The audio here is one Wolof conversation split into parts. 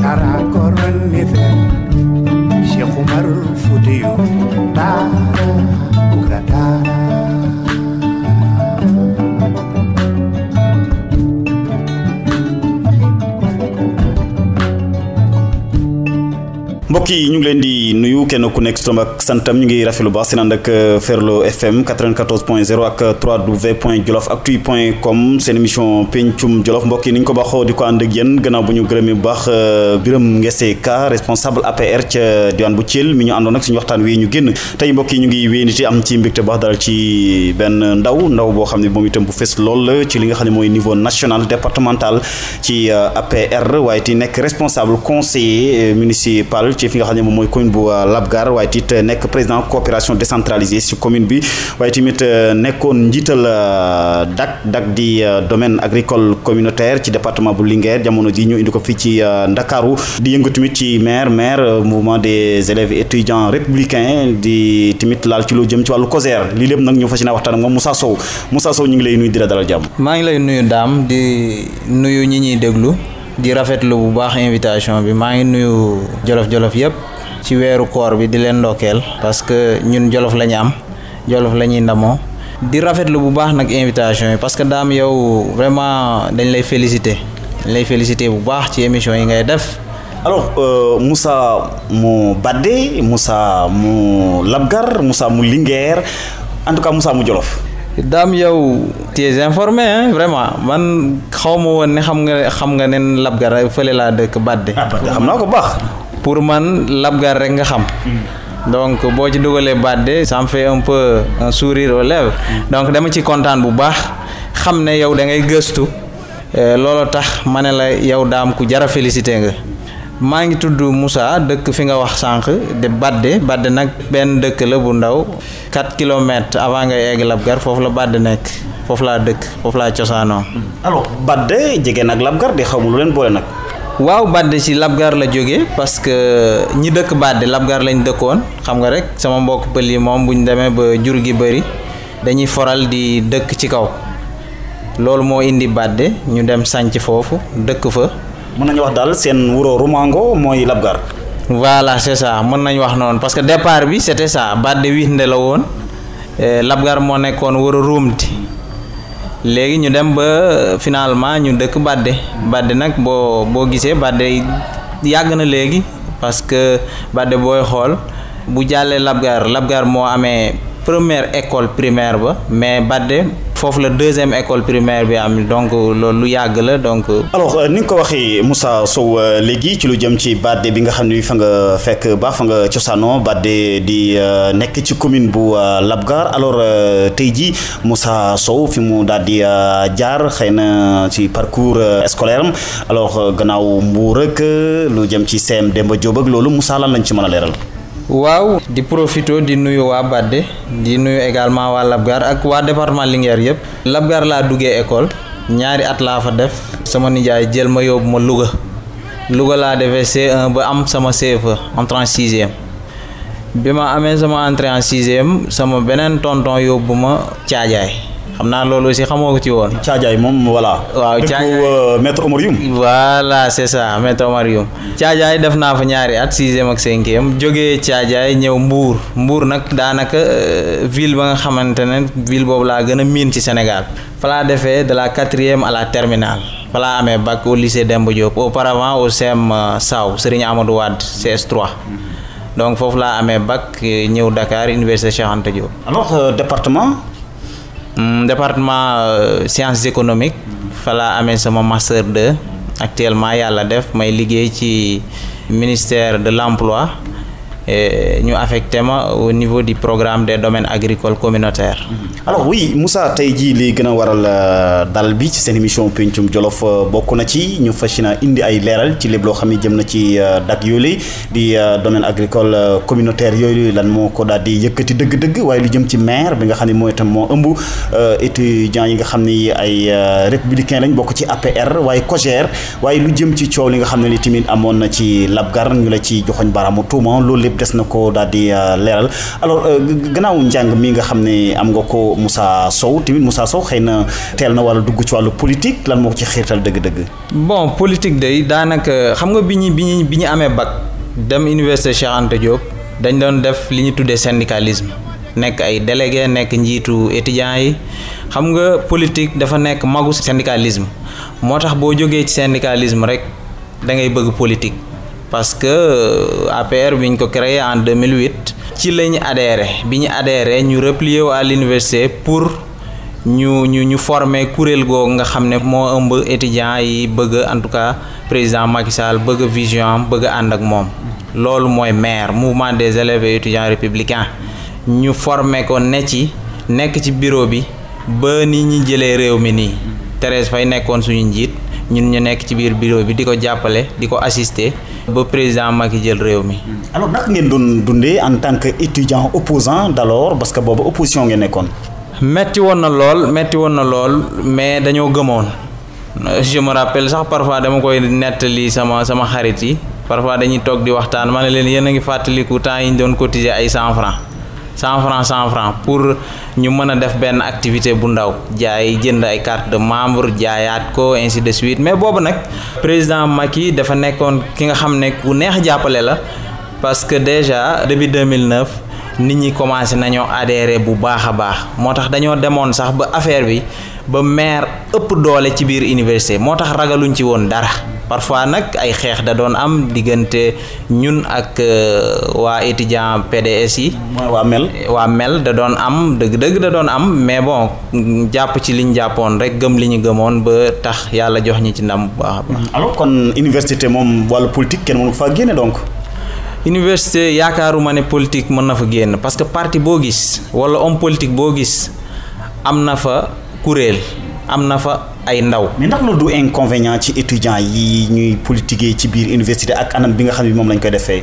tara koron nife Cheikh Umar Foutiyou tara ura tara mbokk yi ñu ngi leen di nuyu kenn ku nekk turam ak santam ñu ngi rafetlu baax seen ànd ak Ferlo FM 94.0 ak 3w.jolofactu.com seen émission pencum Jolof mbokk yi ni ñu ko baaxoo di ko ànd ak yéen gannaaw bu ñu gërëmee bu baax Birame Ngese Ka responsable APR ca diwaan bu Thiel mi ñu àndoon ak suñu waxtaan wi ñu génn tey mbokk yi ñu ngi wéy am ci mbégte baax dalal ci benn ndaw boo xam ne moom itam bu fees lool ci li nga xam ne mooy niveau national départemental ci APR waaye ti nekk responsable conseiller municipal ci fi nga xam ne moom mooy commune bu Labgar waaye it nekk président coopération décentralisée ci commune bi waaye tamit nekkoon njiital DAC di domaine agricole communautaire ci département bu Linguère jamono ji ñu indi ko fii ci Ndakaaru di yëngu tamit ci maire mouvement des élèves étudiants républicains di tamit laal ci lu jëm ci wàllu COSER lii lépp nag ñu fas yéene waxtaan ak moom Moussa Sow ñu ngi lay nuyu di la dalal jàmm. maa ngi lay nuyu Dame di nuyu ñi ñuy déglu. di rafetlu bu baax invitation bi maa ngi nuyu jolof yëpp ci weeru koor bi di leen ndokkeel parce que ñun jolof la ñu am jolof la ñuy ndamoo di rafetlu bu baax nag invitation yi parce que Dame yow vraiment dañ lay féliciter bu baax ci émission yi ngay def. alors Moussa mu Badde Moussa mu Labgar Moussa mu Linguère en tout cas Moussa mu Jolof. Dame yow tu es informé hein vraiment man xaw ma woon ne xam nga ne Labgar fële laa dëkk Badde. xam naa ko baax. pour man Labgar rek nga xam. donc boo ci dugalee Badde ça me fait un peu un sourire aux lèvres. donc dama ci kontaan bu baax xam ne yow da ngay gëstu loolu tax ma ne la yow Dame ku jara félicité nga. maa ngi tudd Moussa dëkk fi nga wax sànq de Badde nag benn dëkk la bu ndaw 4 kilomètres avant nga egg Labgar foofu la Badde nekk foofu laa dëkk foofu laa cosaanoo. alors Badde jege nag Labgar di xamul lu leen boole nag. waaw Badde ci Labgar la jógee parce que ñi dëkk Badde Labgar lañ dëkkoon xam nga rek sama mbokk pël yi moom bu ñu demee ba jur gi bëri dañuy foral di dëkk ci kaw loolu moo indi Badde ñu dem sànc foofu dëkk fa. mën nañu wax daal seen wuro Rumango mooy Labgar. voilà c'est ça mën nañu wax noonu parce que départ bi c'était ça Badde Witnde la woon Labgar moo nekkoon wuro Rumti léegi ñu dem ba finalement ñu dëkk Badde nag boo gisee Badde yàgg na léegi parce que Badde booy xool bu jàllee Labgar moo amee première école primaire ba mais Badde foofu la deuxième école primaire bi am donc loolu lu yàgg la donc. alors ni nga ko waxee Moussa Sow léegi ci lu jëm ci Badde bi nga xam ne fa nga fekk baax fa nga cosaanoo Badde di nekk ci commune bu Labgar alors tey jii Moussa Sow fi mu daal di jaar xëy na ci parcours scolaire am alors gannaaw Mbour ak lu jëm ci CM Demba Diop ak loolu Moussa lan lañ ci mën a leeral. waaw di profito di nuyu waa Badde di nuyu également waa Labgar ak waa département Linguère yëpp. Labgar laa duggee école 2 at laa fa def sama nijaay jël ma yóbbu ma Louga laa defee C1 ba am sama CFE entrée en 6e bi ma amee sama entrée en 6e sama beneen tonton yóbbu ma Caajaay xam naa loolu aussi xamoo ko ci woon. Caajaay moom voilà. waaw Caajaay maître Omar Youm. voilà c'est ça maître Omar Youm. Caajaay def naa fa 2 at 6e ak 5e jógee Caajaay ñëw Mbour nag daanaka ville ba nga xamante ne ville boobu laa gën a miin ci Sénégal. fa laa defee de la 4e à la terminale. fa laa amee bac au lycée Demba Diop auparavant au CEM Saw Serigne Amadou Wade CS3. donc foofu laa amee bac ñëw Dakar université Cheikh Anta Diop. alors département. Sciences économiques fa laa amee sama master 2 actuellement yàlla def may liggéey ci ministère de l'emploi ñu affecté ma au niveau du programme des domaines agricoles communautaires. alors oui Moussa tey jii li gën a waral dal bi ci seen émission pencum Jolof bokk na ci ñu fas yéene indi ay leeral ci lépp loo xam ne jëm na ci DAC yooyu di domaine agricole communautaire yooyu lan moo ko daal di yëkkati dëgg-dëgg waaye lu jëm ci maire bi nga xam ne mooy itam moo ëmb étudiants yi nga xam ni ay républicain lañ bokk ci APR waaye COJER waaye lu jëm ci coow li nga xam ne li tamit amoon na ci Labgar ñu la ci joxoñ baaraamu tuuma loolu lépp yëpp des na ko daal di leeral alors gannaaw njàng mi nga xam ne am nga ko Moussa Sow tamit Moussa Sow xëy na teel na wala dugg ci wàllu politique lan moo ko ci xiirtal dëgg-dëgg. bon politique day daanaka xam nga bi ñu amee bac dem université Cheikh Anta Diop dañ doon def li ñu tuddee syndicalisme nekk ay délégué nekk njiitu étudiants yi xam nga politique dafa nekk magu syndicalisme moo tax boo jógee ci syndicalisme rek da ngay bëgg politique parce que APR bi ñu ko créé en 2008 ci la ñu adhéré bi ñu adhéré ñu replié wu à l'université pour ñu former kuréel googu nga xam ne moo ëmb étudiants yi bëgg en tout cas président Macky Sall bëgg vision am bëgg ànd ak moom loolu mooy maire mouvement des élèves et étudiants républicains ñu formé ko nekk ci bureau bi ba ni ñi jëlee réew mi nii Thérèse Faye nekkoon suñu njiit ñun ñu nekk ci biir bureau bi di ko jàppale di ko assister ba président Macky jël réew mi. alors naka ngeen doon dundee en tant que étudiant opposant d'alors parce que boobu opposition ngeen nekkoon. metti woon na lool mais dañoo gëmoon je me rappelle sax parfois dama koy nettali sama xarit yi parfois dañuy toog di waxtaan ma ne leen yéen a ngi fàttaliku temps yi ñu doon cotiser ay 100 francs pour ñu mën a def benn activité bu ndaw jaay jënd ay carte de membre jaayaat ko ainsi de suite mais boobu nag président Macky dafa nekkoon ki nga xam ne ku neex jàppale la parce que déjà depuis 2009 nit ñi commencé nañoo adhérer bu baax a baax moo tax dañoo demoon sax ba affaire bi ba maire ëpp doole ci biir université moo tax ragaluñ ci woon dara parfois nag ay xeex da doon am diggante ñun ak waa étudiant PDS yi. waa mel da doon am dëgg-dëgg da doon am mais bon jàpp ci liñ jàppoon rek gëm li ñu gëmoon ba tax yàlla jox ñi ci ndam bu baax a baax. alors kon université moom wàllu politique kenn mënu ko faa génne donc. université yaakaaruma ne politique mën na fa génn parce que parti boo gis wala homme politique boo gis am na fa kuréel am na fa ay ndaw. mais ndax loolu du inconvénient ci étudiants yi ñuy politiquer ci biir université ak anam bi nga xam ne moom lañ koy defee.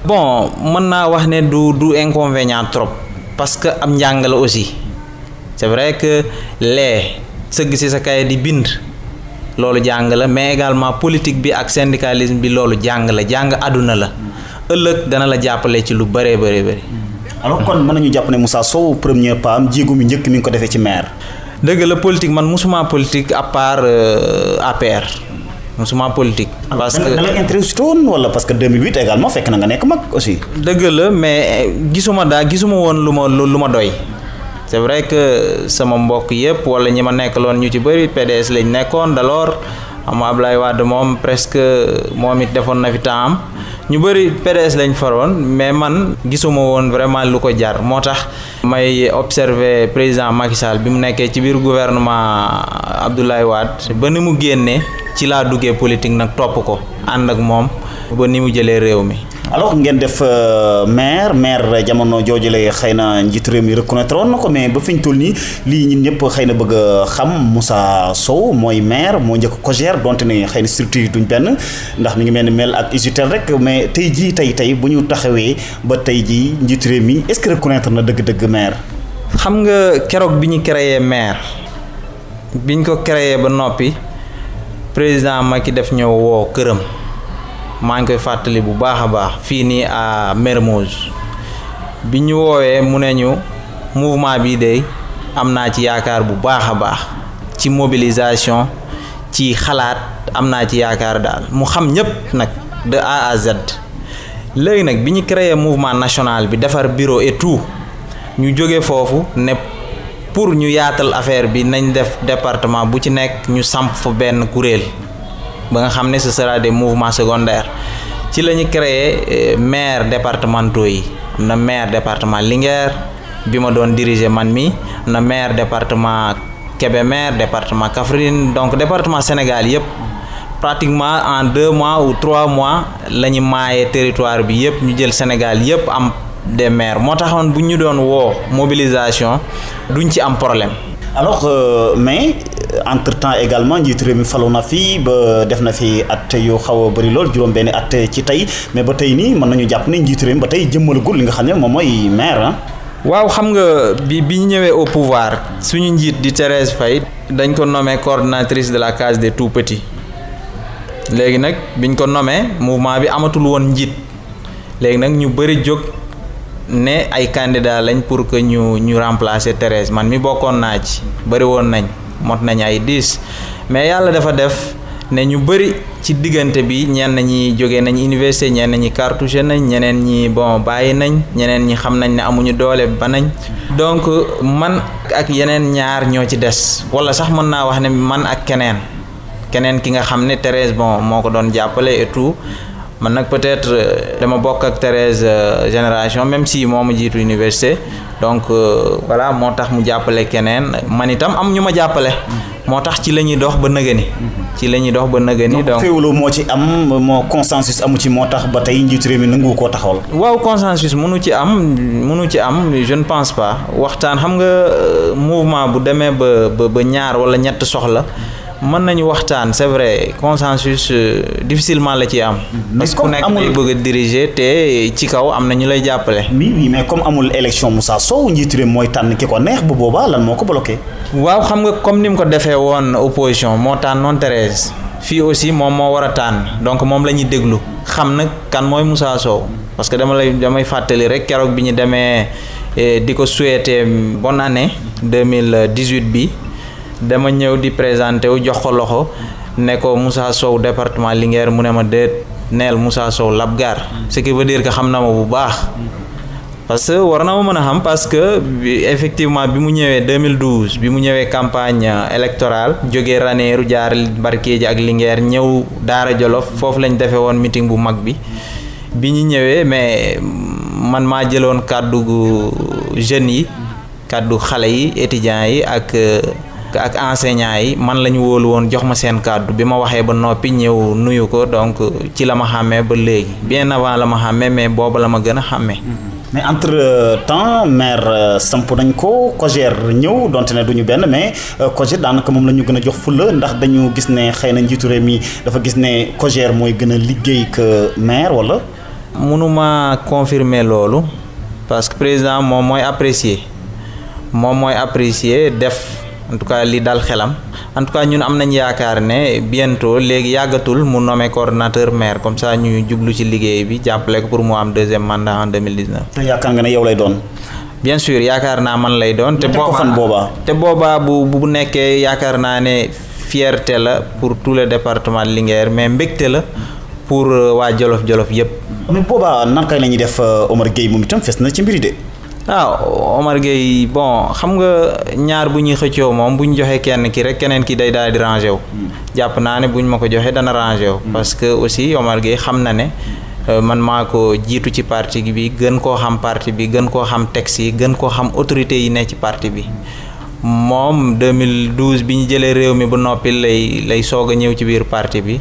bon mën naa wax ne du inconvénient trop parce que am njàng la aussi c'est vrai que sëgg ci sa kay di bind loolu jàng la mais également politique bi ak syndicalisme bi loolu jàng àdduna la. ëllëg dana la jàppale ci lu bëree bëri. alors kon mën nañu jàpp ne Moussa Sow premier pas am jéego mi njëkk mi ngi ko defee ci maire. dëgg la politique man musuma politique à part APR musuma politique. parce que da la intéressé woon wala parce que 2008 également fekk na nga nekk mag aussi. dëgg la mais gisuma woon lu ma doy. c'est vrai que sama mbokk yëpp wala ñi ma nekkaloon ñu ci bëri PDS lañ nekkoon d'alors am Ablaye Wade moom presque moom it defoon na fi temps am ñu bëri PDS lañ faroon mais man gisuma woon vraiment lu ko jar moo tax may observer président Macky Sall bi mu nekkee ci biir gouvernement Abdoulaye Wade ba ni mu génnee ci laa duggee politique nag topp ko ànd ak moom ba ni mu jëlee réew mi. alors ngeen def maire jamono jooju la xëy na njiitu réew mi reconnaître woon na ko mais ba fi ñu toll nii lii ñun ñëpp xëy na bëgg a xam Moussa Sow mooy maire moo njëkk ko gère donte ne xëy na structure duñ benn ndax mi ngi mel ni mel ak UGTEL rek mais tey jii tey bu ñu taxawee ba tey jii njiitu réew mi est-ce que reconnaître na dëgg-dëgg maire. xam nga keroog bi ñu créé maire bi ñu ko créé ba noppi président Macky def ñëw woo këram. maa ngi koy fàttali bu baax a baax fii nii à Mermoz bi ñu woowee mu ne ñu mouvement bii de am naa ci yaakaar bu baax a baax ci mobilisation ci xalaat am naa ci yaakaar daal mu xam ñëpp nag de A à Z léegi nag bi ñu créé mouvement national bi defar bureau et tout ñu jóge foofu ne pour ñu yaatal affaire bi nañ def département bu ci nekk ñu samp fa benn kuréel. ba nga xam ne ce sera des mouvements secondaires ci la ñu créé maire départementaux yi am na maire département Linguère bi ma doon diriger man mi am na maire département Kébémer département Kaffrine donc département Sénégal yëpp pratiquement en 2 mois ou 3 mois la ñu maayee territoire bi yëpp ñu jël Sénégal yëpp am des maires moo taxoon bu ñu doon woo mobilisation duñ ci am problème. alors mais entre-temps également njiitu réew mi faloon na fi ba def na fi at yu xaw a bëri lool juróom-benni at ci tey mais ba tey nii mën nañu jàpp ne njiitu réew mi ba tey jëmmalagul li nga xam ne moom mooy maire ah. waaw xam nga bi ñu ñëwee au pouvoir suñu njiit di Thérèse Faye dañ ko nommé coordinatrice de la case des tout-petits léegi nag biñ ko nommé mouvement bi amatul woon njiit léegi nag ñu bëri jóg ne ay candidat lañ pour que ñu remplacer Thérèse man mi bokkoon naa ci bëri woon nañ mot nañ ay 10 mais yàlla dafa def ne ñu bëri ci diggante bi ñenn ñi jógee nañ université ñenn ñi cartouché nañ ñeneen ñi bon bàyyi nañ ñeneen ñi xam nañ ne amuñu doole ba nañ donc man ak yeneen ñaar ñoo ci des wala sax mën naa wax ne man ak keneen ki nga xam ne Thérèse bon moo ko doon jàppale et tout man nag peut-être dama bokk ak Thérèse génération même si moo ma jiitu université donc voilà moo tax mu jàppale keneen man itam am ñu ma jàppale moo tax ci la ñuy dox ba nëgëni donc féewaloo moo ci am moo consensus amu ci moo tax ba tey njiitu réew mi nangu koo taxawal. waaw consensus mënu ci am je ne pense pas waxtaan xam nga mouvement bu demee ba ñaar wala ñett soxla mën nañu waxtaan c'est vrai consensus difficilement la ci am. parce que ku nekk day bëgg a diriger te ci kaw am na ñu lay jàppale. oui mais comme amul élection Moussa Sow njiitu réew mooy tànn ki ko neex bu boobaa lan moo ko bloqué. waaw xam nga comme ni mu ko defee woon opposition moo tànnoon Thérèse fii aussi moom moo war a tànn donc moom la ñuy déglu xam nag kan mooy Moussa Sow parce que damay fàttali rek keroog bi ñu demee di ko souhaiter bonne année 2018 bi. dama ñëw di présenté wu jox ko loxo ne ko Moussa Sow département Linguère mu ne ma déet neel Moussa Sow Labgar ce qui veut dire que xam na ma bu baax parce que war na ma mën a xam parce que effectivement bi mu ñëwee 2012 bi mu ñëwee campagne électorale jógee Ranérou jaar Barkédji ak Linguère ñëw Daara Jolof foofu lañ defee woon meeting bu mag bi ñu ñëwee mais man maa jëloon kàddu jeunes yi kàddu xale yi étudiants yi ak enseignants yi man la ñu wóolu woon jox ma seen kàddu bi ma waxee ba noppi ñëw nuyu ko donc ci la ma xàmmee ba léegi bien avant la ma xàmmee mais booba la ma gën a xàmmee. mais entre temps maire samp nañ ko COJER ñëw donte ne du ñu benn mais COJER daanaka moom la ñu gën a jox fulla ndax dañu gis ne xëy na njiitu réew mi dafa gis ne COJER mooy gën a liggéey que maire wala. mënuma confirmer loolu parce que président moom mooy apprécier def. en tout cas li dal xelam en tout cas ñun am nañ yaakaar ne bientôt léegi yàggatul mu nommé coordonnateur maire comme ça ñu jublu ci liggéey bi jàppale ko pour mu am deuxième mandat en 2019. te yaakaar nga ne yow lay doon. bien sûr yaakaar naa man lay doon. te boobaa bu nekkee yaakaar naa ne fierté la pour tout le département de Linguère mais mbégte la pour waa Jolof yépp. mais boobaa nan kay la ñuy def Omar Gueye moom itam fes na ci mbiri de. Omar Gueye bon xam nga ñaar bu ñuy xëccoo moom bu ñu joxee kenn ki rek keneen ki day daal di rangé wu. jàpp naa ne bu ñu ma ko joxee dana rangé wu. parce que aussi Omar Gueye xam na ne man maa ko jiitu ci parti bi gën koo xam parti bi gën koo xam texte yi gën koo xam autorité yi ne ci parti bi moom 2012 bi ñu jëlee réew mi ba noppi lay soog a ñëw ci biir parti bi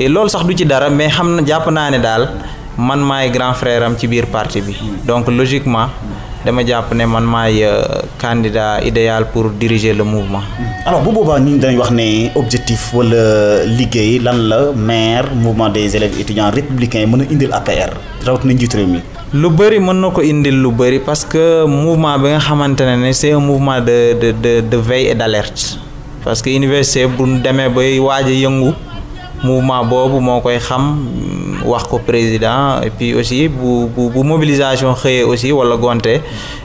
loolu sax du ci dara mais xam na jàpp naa ne daal man maay grand frère am ci biir parti bi donc logiquement dama jàpp ne man maay candidat idéal pour diriger le mouvement. alors bu boobaa ñu dañuy wax ne objectif wala liggéey lan la maire mouvement des élèves étudiants républicains mën a indil APR rawatina njiitu réew mi. lu bëri mën na ko indil lu bëri parce que mouvement bi nga xamante ne c'est un mouvement de veille et d'alerte parce que université bu demee bay waaj a yëngu mouvement boobu moo koy xam wax ko président et puis aussi bu mobilisation xëyee aussi wala gonte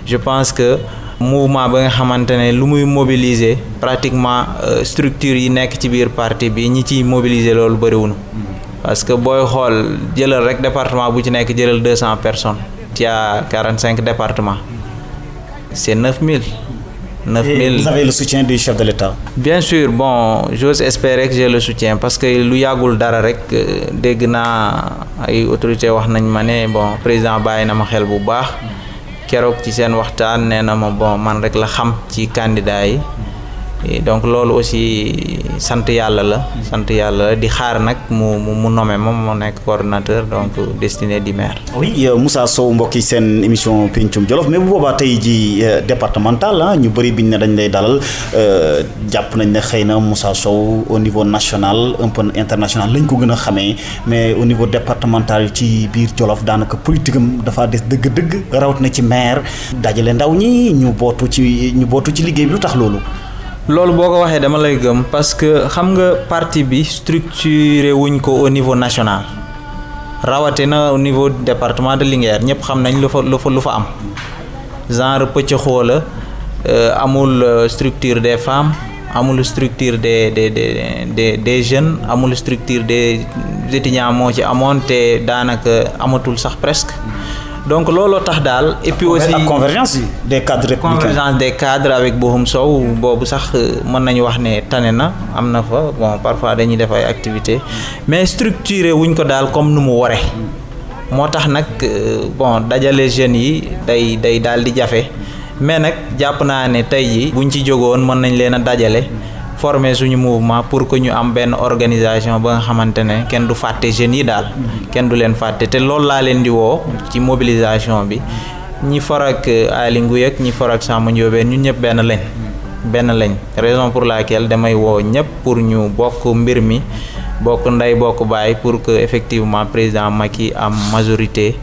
je pense que mouvement ba nga xamante ne lu muy mobiliser pratiquement structure yi nekk ci biir parti bi ñi ciy mobiliser loolu bëriwuñu parce que booy xool jëlal rek département bu ci nekk jëlal 200 personnes il y a 45 départements c'est 9000. Et vous avez le soutien du chef de l'État? Bien sûr, bon, j'ose espérer que j'ai le soutien parce que lu yàggul dara rek dégg naa ay autorités wax nañ ma ne bon président bàyyi na ma xel bu baax keroog ci seen waxtaan nee na ma bon man rek la xam ci candidat yi et donc loolu aussi sant yàlla la di xaar nag mu nommé moom moo nekk coordonnateur donc destiné du maire. oui Moussa Sow mbokk yi seen émission Pencum Jolof mais bu boobaa tey ji départemental ñu bëri biñ ne dañ lay dalal jàpp nañ ne xëy na Moussa Sow au niveau national un peu international lañ ko gën a xamee mais au niveau départemental ci biir Jolof daanaka politique am dafa des dëgg-dëgg rawat na ci maire dajale ndaw ñi ñu bootu ci liggéey bi lu tax loolu. loolu boo ko waxee dama lay gëm parce que xam nga parti bi structuré wuñ ko au niveau national rawatina au niveau du département de Linguère ñëpp xam nañ lu fa am genre pëccëxoo la amul structure des femmes amul structure des jeunes amul structure des étudiants moo ci amoon te daanaka amatul sax presque donc looloo tax daal et puis aussi convergence des cadres républicains convergence des cadres avec Bohum Sow boobu sax mën nañu wax ne tane na am na fa bon parfois dañuy def ay activités mais structuré wuñ ko daal comme nu mu waree moo tax nag bon dajale jeunes yi day daal di jafe mais nag jàpp naa ne tey ji buñ ci jógoon mën nañ leen a dajale former suñu mouvement pour que ñu am benn organisation ba nga xamante ne kenn du fàtte jeunes yi daal kenn du leen fàtte te loolu laa leen di woo ci mobilisation bi ñi far ak Aly Ngouille ak ñi far ak Samba Ndiobène ñun ñëpp benn lañ raison pour laquelle damay woo ñëpp pour ñu bokk mbir mi bokk ndey bokk baay pour que effectivement président Macky am majorité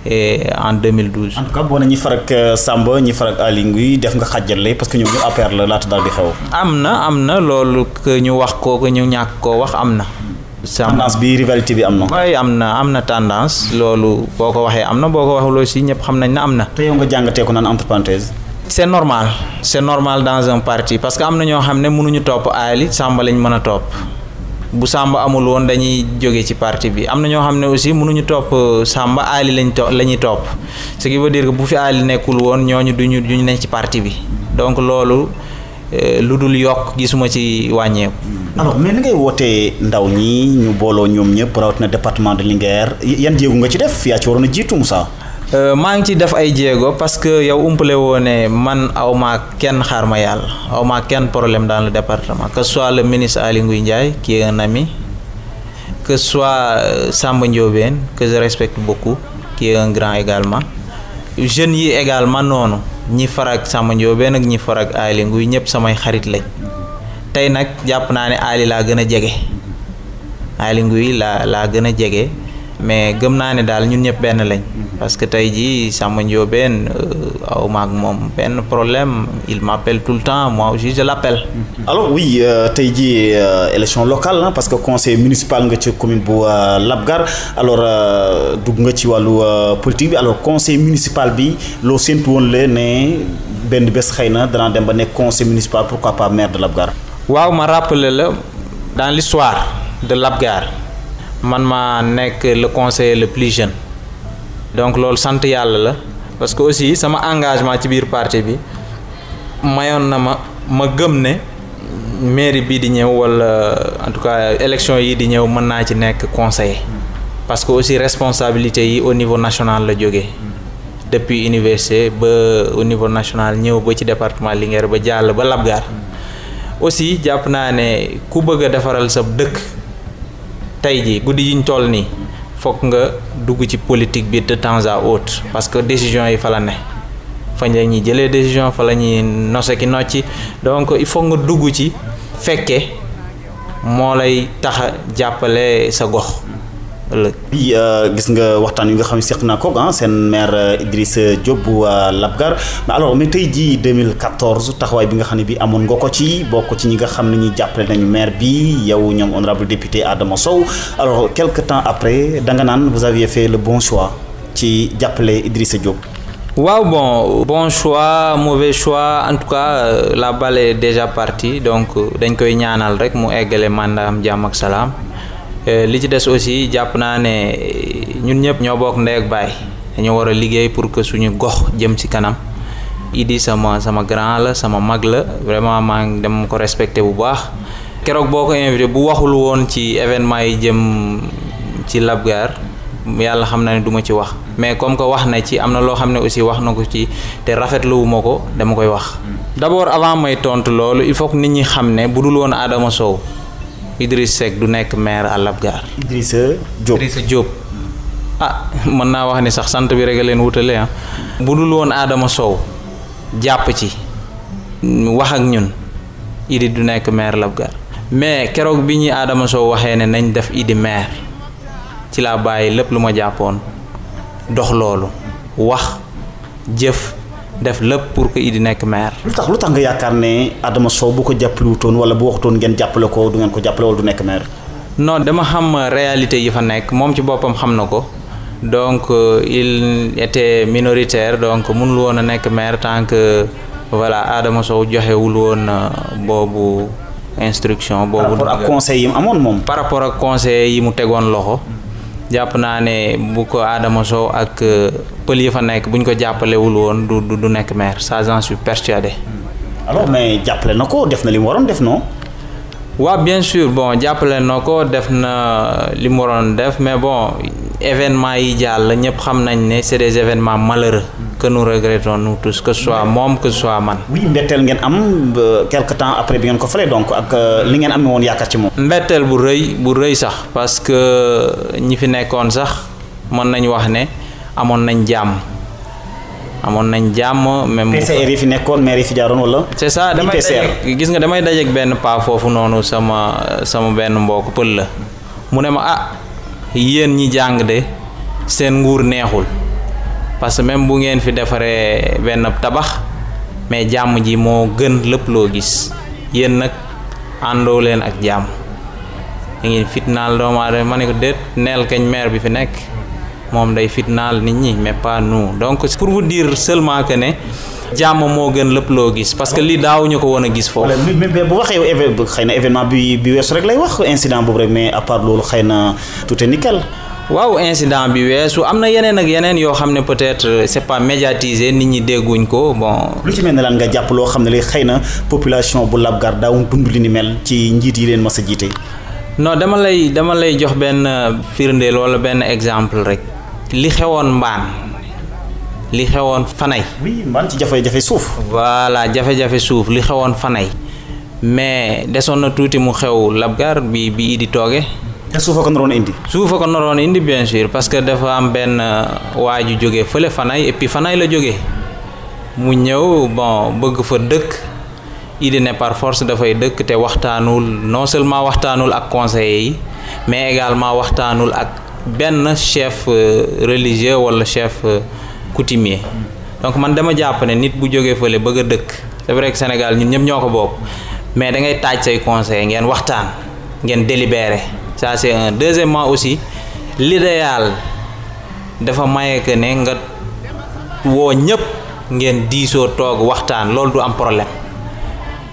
en 2012. en tout cas boo ne ñi far ak Samba ñi far ak Aly Ngouille def nga xàjjale parce que ñoom ñu APR la laata daal di xew. am na loolu que ñu wax ko que ñu ñàkk koo wax am na. tendance bi rivalité bi am na. waaye am na tendance loolu boo ko waxee am na boo ko waxul aussi ñëpp xam nañ ne am na. te yow nga jàngatee ko naan entre parenthèses. c'est normal dans un parti parce que am na ñoo xam ne mënuñu topp Aly Samba lañ mën a topp. bu Samba amul woon dañuy jóge ci parti bi am na ñoo xam ne aussi mënuñu topp Samba Aly la ñuy topp ce qui veut dire que bu fi Aly nekkul woon ñooñu duñu nekk ci parti bi donc loolu lu dul yokk gisuma ci wàññeeku. alors mais ni ngay wootee ndaw ñi ñu booloo ñoom ñëpp rawatina département de Linguère yan jéego nga ci def yaa ci waroon a jiitu Moussa. maa ngi ci def ay jéego parce que yow umpale woo ne man awma kenn xaar ma yàlla awma kenn problème dans le département que ce soit le ministre Aly Ngouille Ndiaye qui est un ami que ce soit Samba Ndiobène que je respecte beaucoup qui est un grand également jeunes yi également noonu ñi farak Samba Ndiobène ak ñi farak Aly Ngouille ñëpp samay xarit lañ tey nag jàpp naa ne Aly laa gën a jege Aly Ngouille laa gën a jege mais gëm naa ne daal ñun ñëpp benn lañ parce que tey jii Samba Ndiobène aw maag moom benn problème il m'appelle tout le temps moi aussi je l'appelle. alors oui tey jii élection locale la parce que conseil municipal nga ci commune bu Labgar alors dugg nga ci wàllu politique bi alors conseil municipal bi loo séntu woon la ne benn bés xëy na danaa dem ba nekk conseil municipal pourquoi pas maire de Labgar. waaw ma rappeler la dans l'histoire de Labgar man maa nekk le conseiller le plus jeune. donc loolu sant yàlla la parce que aussi sama engagement ci biir parti bi mayoon na ma gëm ne mairie bii di ñëw wala en tout cas élection yi di ñëw mën naa ci nekk conseiller parce que aussi responsabilité yi au niveau national la jógee depuis université ba au niveau national ñëw ba ci département Linguère ba jàll ba Labgar aussi jàpp naa ne ku bëgg a defaral sa dëkk tey ji guddi yiñ toll nii fokk nga dugg ci politique bi de temps à autre parce que décision yi fa la ne fa la ñuy jëlee décision fa la ñuy nose ki nocci donc il faut nga dugg ci fekke moo lay tax a jàppale sa gox ëllëg. gis nga waxtaan yi nga xam ne seq naa ko seen maire Idrissa Diop bu Labgar mais alors mais tey jii 2014 taxawaay bi nga xam ne bi amoon nga ko ci bokk ci ñi nga xam ne ñi jàppale nañu maire bi yow ñoom honorable député Adama Sow alors quelque temps après da nga naan vous aviez fait le bon choix ci jàppale Idrissa Diop. waaw bon choix mauvais choix en tout cas la balle est déjà partie donc dañ koy ñaanal rek mu eggale mandat am jàmm ak salaam. li ci des aussi jàpp naa ne ñun ñëpp ñoo bokk ndey ak baay dañoo war a liggéey pour que suñu gox jëm ci kanam Idi sama grand la sama mag la vraiment maa ngi dem ko respecté bu baax keroog boo ko invité bu waxul woon ci événement yi jëm ci Labgar yàlla xam na ne du ma ci wax mais comme que wax na ci am na loo xam ne aussi wax na ko ci te rafetluwuma ko dama koy wax. d'abord avant may tontu loolu il faut que nit ñi xam ne bu dul woon Adama Sow Idriss Seck du nekk maire à Labgar. Idrissa Diop mën naa wax ni sax sant bi rek a leen wutale bu dul woon Adama Sow jàpp ci wax ak ñun Idi du nekk maire Labgar mais keroog bi ñuy Adama Sow waxee ne nañ def Idi maire ci laa bàyyi lépp lu ma jàppoon dox loolu wax jëf def lépp pour que Idi nekk maire. lu tax nga yaakaar ne Adama Sow bu ko jàppale wutoon wala bu waxutoon ngeen jàppale ko du ngeen ko jàppale wala du nekk maire. non dama xam réalité yi fa nekk moom ci boppam xam na ko donc il était minoritaire donc mënul woon a nekk maire tant que voilà Adama Sow joxewul woon boobu instruction boobu. par rapport ak conseil yi mu amoon moom. par rapport ak conseil yi mu tegoon loxo jàpp naa ne bu ko Adama Sow ak pël yi fa nekk bu ñu ko jàppalewul woon du nekk maire ça j'en suis persuadé. alors mais jàppale na ko def na li mu waroon def non. waaw bien sûr bon jàppale na ko def na li mu waroon def mais bon événements yi jàll ñëpp xam nañ ne c'est des événements malheureux que nous regrettons nous tous que ce soit moom que ce soit man. oui mbetteel ngeen am quelque temps après bi ngeen ko falee donc ak li ngeen amee woon yaakaar ci moom. mbetteel bu rëy sax parce que ñi fi nekkoon sax mën nañu wax ne amoon nañ jàmm. même. PCR yi fi nekkoon maire yi fi jaaroon wala. c'est ça gis nga damay dajeek benn paa foofu noonu sama benn mbokk pël la mu ne ma yéen ñi jàng de seen nguur neexul parce que même bu ngeen fi defaree benn tabax mais jàmm ji moo gën lépp loo gis yéen nag àndoo leen ak jàmm da ngeen fitnaal doomu aadama ma ne ko déet neel kañ maire bi fi nekk. moom day fitnaal nit ñi mais pas nous donc c'est pour vous dire seulement que ne jàmm moo gën lépp loo gis parce que lii daawuñu ko woon a gis foofu. mais bu waxee xëy na événement bi weesu rek lay wax incident boobu rek mais à part loolu xëy na tout est nickel. waaw incident bi weesu am na yeneen ak yeneen yoo xam ne peut-être c'est pas médiatisé nit ñi dégguñ ko bon. lu ci mel ne lan nga jàpp loo xam ne li xëy na population bu Labgar daawuñ dund li ni mel ci njiit yi leen mas a jiite. non dama lay jox benn firndeel wala benn exemple rek. li xewoon mbaan li xewoon fanay. oui mbaan ci jafe-jafe suuf. voilà jafe-jafe suuf li xewoon fanay mais desoon na tuuti mu xew Labgar bi Idi tooge. te suufa ko naroon indi. suufa ko naroon indi bien sûr parce que dafa am benn waa ju jógee fële fanay et puis fanay la jógee mu ñëw bon bëgg fa dëkk Idi ne par force dafay dëkk te waxtaanul non seulement waxtaanul ak conseillers yi mais également waxtaanul ak. benn chef religieux wala chef coutumier donc man dama jàpp ne nit bu jógee fële bëgg a dëkk c'est vrai que Sénégal ñun ñëpp ñoo ko bokk mais da ngay taaj say conseil ngeen waxtaan ngeen délibérer ça c'est un deuxièmement aussi l'idéal dafa maye que ne nga woo ñëpp ngeen diisoo toog waxtaan loolu du am problème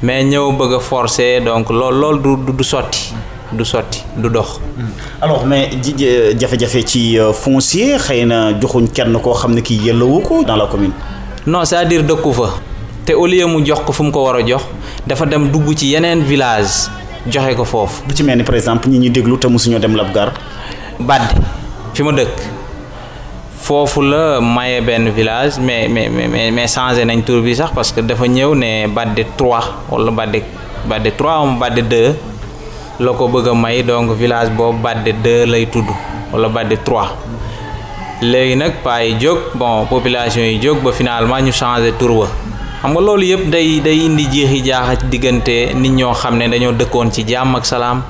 mais ñëw bëgg a forcer donc loolu du sotti. du dox. alors mais jafe-jafe ci foncier xëy na joxuñ kenn koo xam ne kii yellowu ko dans la commune. non c'est-à-dire dëkku fa te au lieu mu jox ko fu mu ko war a jox dafa dem dugg ci yeneen village joxe ko foofu. bu ci mel ni par exemple ñi déglu te mosuñoo dem Labgar. Badde fi ma dëkk foofu la maye benn village mais changé nañ tur bi sax parce que dafa ñëw ne Badde 3 wala Badde 3 am Badde 2. la ko bëgg a may donc village boobu Badde 2 lay tudd wala Badde 3 léegi nag paa yi jóg bon population yi jóg ba finalement ñu changé tur wa xam nga loolu yëpp day indi jeexi jaaxa ci diggante nit ñoo xam ne dañoo dëkkoon ci jàmm ak salaam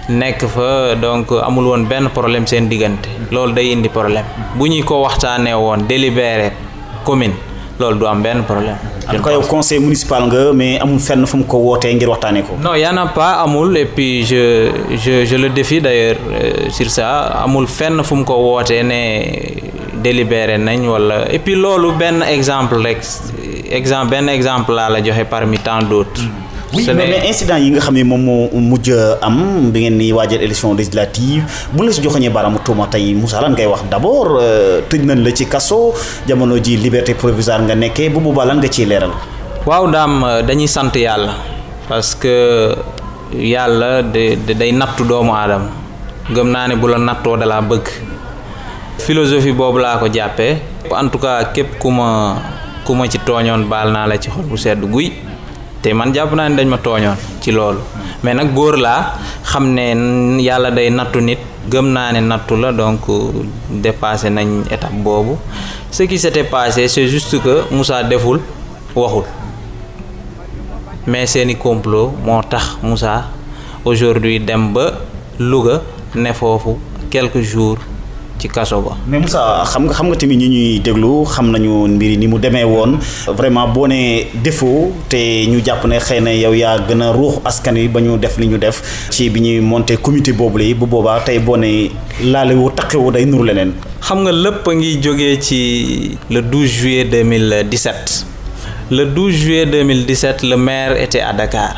nekk fa donc amul woon benn problème seen diggante loolu day indi problème bu ñu ko waxtaanee woon délibéré commune loolu du am benn problème. en tout cas yow conseil municipal nga mais amul fenn fu mu ko wootee ngir waxtaanee ko. non y en a pas amul et puis je le défie d'ailleurs sur ça amul fenn fu mu ko wootee ne délibéré nañ wala et puis loolu benn exemple rek benn exemple laa la joxe parmi tant d'autres. oui mais incident yi nga xam ne moom moo mujj am bi ngeen ni waajal élection législative bu la si joxoñee baaraamu tuuma tey Moussa lan ngay wax d'abord tëj nañ la ci kaso jamono ji liberté provisoire nga nekkee bu boobaa lan nga ciy leeral. waaw daam dañuy sant yàlla parce que yàlla day nattu doomu aadama gëm naa ne bu la nattoo dalaa bëgg philosophie boobu laa ko jàppee en tout cas képp ku ma ci tooñoon baal naa la ci xol bu sedd guy. te man jàpp naa ne dañ ma tooñoon ci loolu mais nag góor laa xam ne yàlla day nattu nit gëm naa ne nattu la donc dépassé nañ étape boobu ce qui s'était passé c'est juste que Moussa deful waxul mais seeni complot moo tax Moussa aujourd'hui dem ba Louga ne foofu quelques jours ci kaso ba. mais Moussa xam nga tamit ñi ñuy déglu xam nañu mbir yi ni mu demee woon vraiment boo nee défaut te ñu jàpp ne xëy na yow yaa gën a ruux askan wi ba ñu def li ñu def ci bi ñuy monté comité boobu la bu boobaa tey boo nee laalewu taqewu day nuru leneen. xam nga lépp a ngi jógee ci le 12 juillet 2017 le 12 juillet 2017 le maire était à Dakar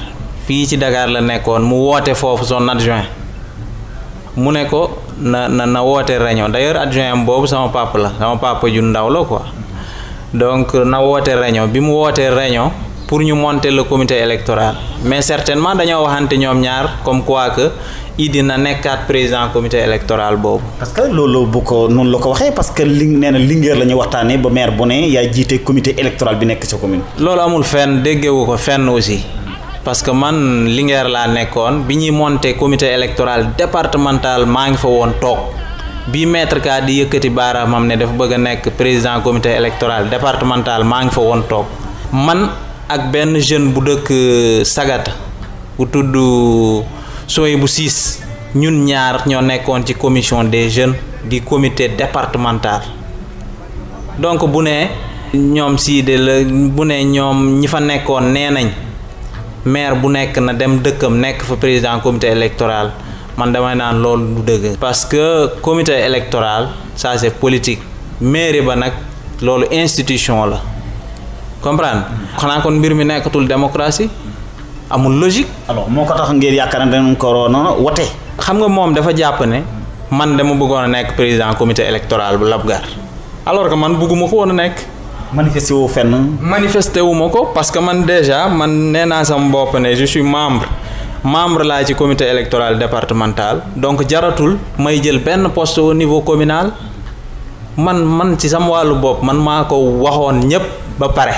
fii ci Dakar la nekkoon mu woote foofu son adjoint mu ne ko na woote réunion d'ailleurs adjoint am boobu sama papa ju ndaw la quoi donc na woote réunion bi mu wootee réunion pour ñu monter le comité électoral mais certainement dañoo waxante ñoom ñaar comme quoi que Idi na nekkaat président comité électoral boobu. parce que loolu bu ko noonu la ko waxee parce que nee na Linguère la ñu waxtaanee ba maire bu ne yaa jiite comité électoral bi nekk sa commune. loolu amul fenn déggewu ko fenn aussi. parce que man Linguère laa nekkoon bi ñuy monter comité électoral départemental maa ngi fa woon toog bi maître ka di yëkkati baaraamam ne dafa bëgg a nekk président comité électoral départemental maa ngi fa woon toog man ak benn jeune bu dëkk Sagata bu tudd Soy bu siis ñun ñaar ñoo nekkoon ci commission des jeunes di comité départemental donc bu ne ñoom sii de la bu ne ñoom ñi fa nekkoon nee nañ maire bu nekk na dem dëkkam nekk fa président comité électoral man damay naan loolu du dëgg parce que comité électoral ça c'est politique mairie ba nag loolu institution la comprendre xanaa kon mbir mi nekkatul démocratie amul logique. alors moo ko tax ngeen yaakaar ne dañu ko waroon a wote. xam nga moom dafa jàpp ne man dama bëggoon a nekk président comité électoral bu Labgar alors que man bëgguma ko woon a nekk. manifesté wu fenn. manifesté wu ma ko parce que man déjà man nee naa sama bopp ne je suis membre laa ci comité électoral départemental donc jaratul may jël benn poste au niveau communal man ci sama wàllu bopp man maa ko waxoon ñépp ba pare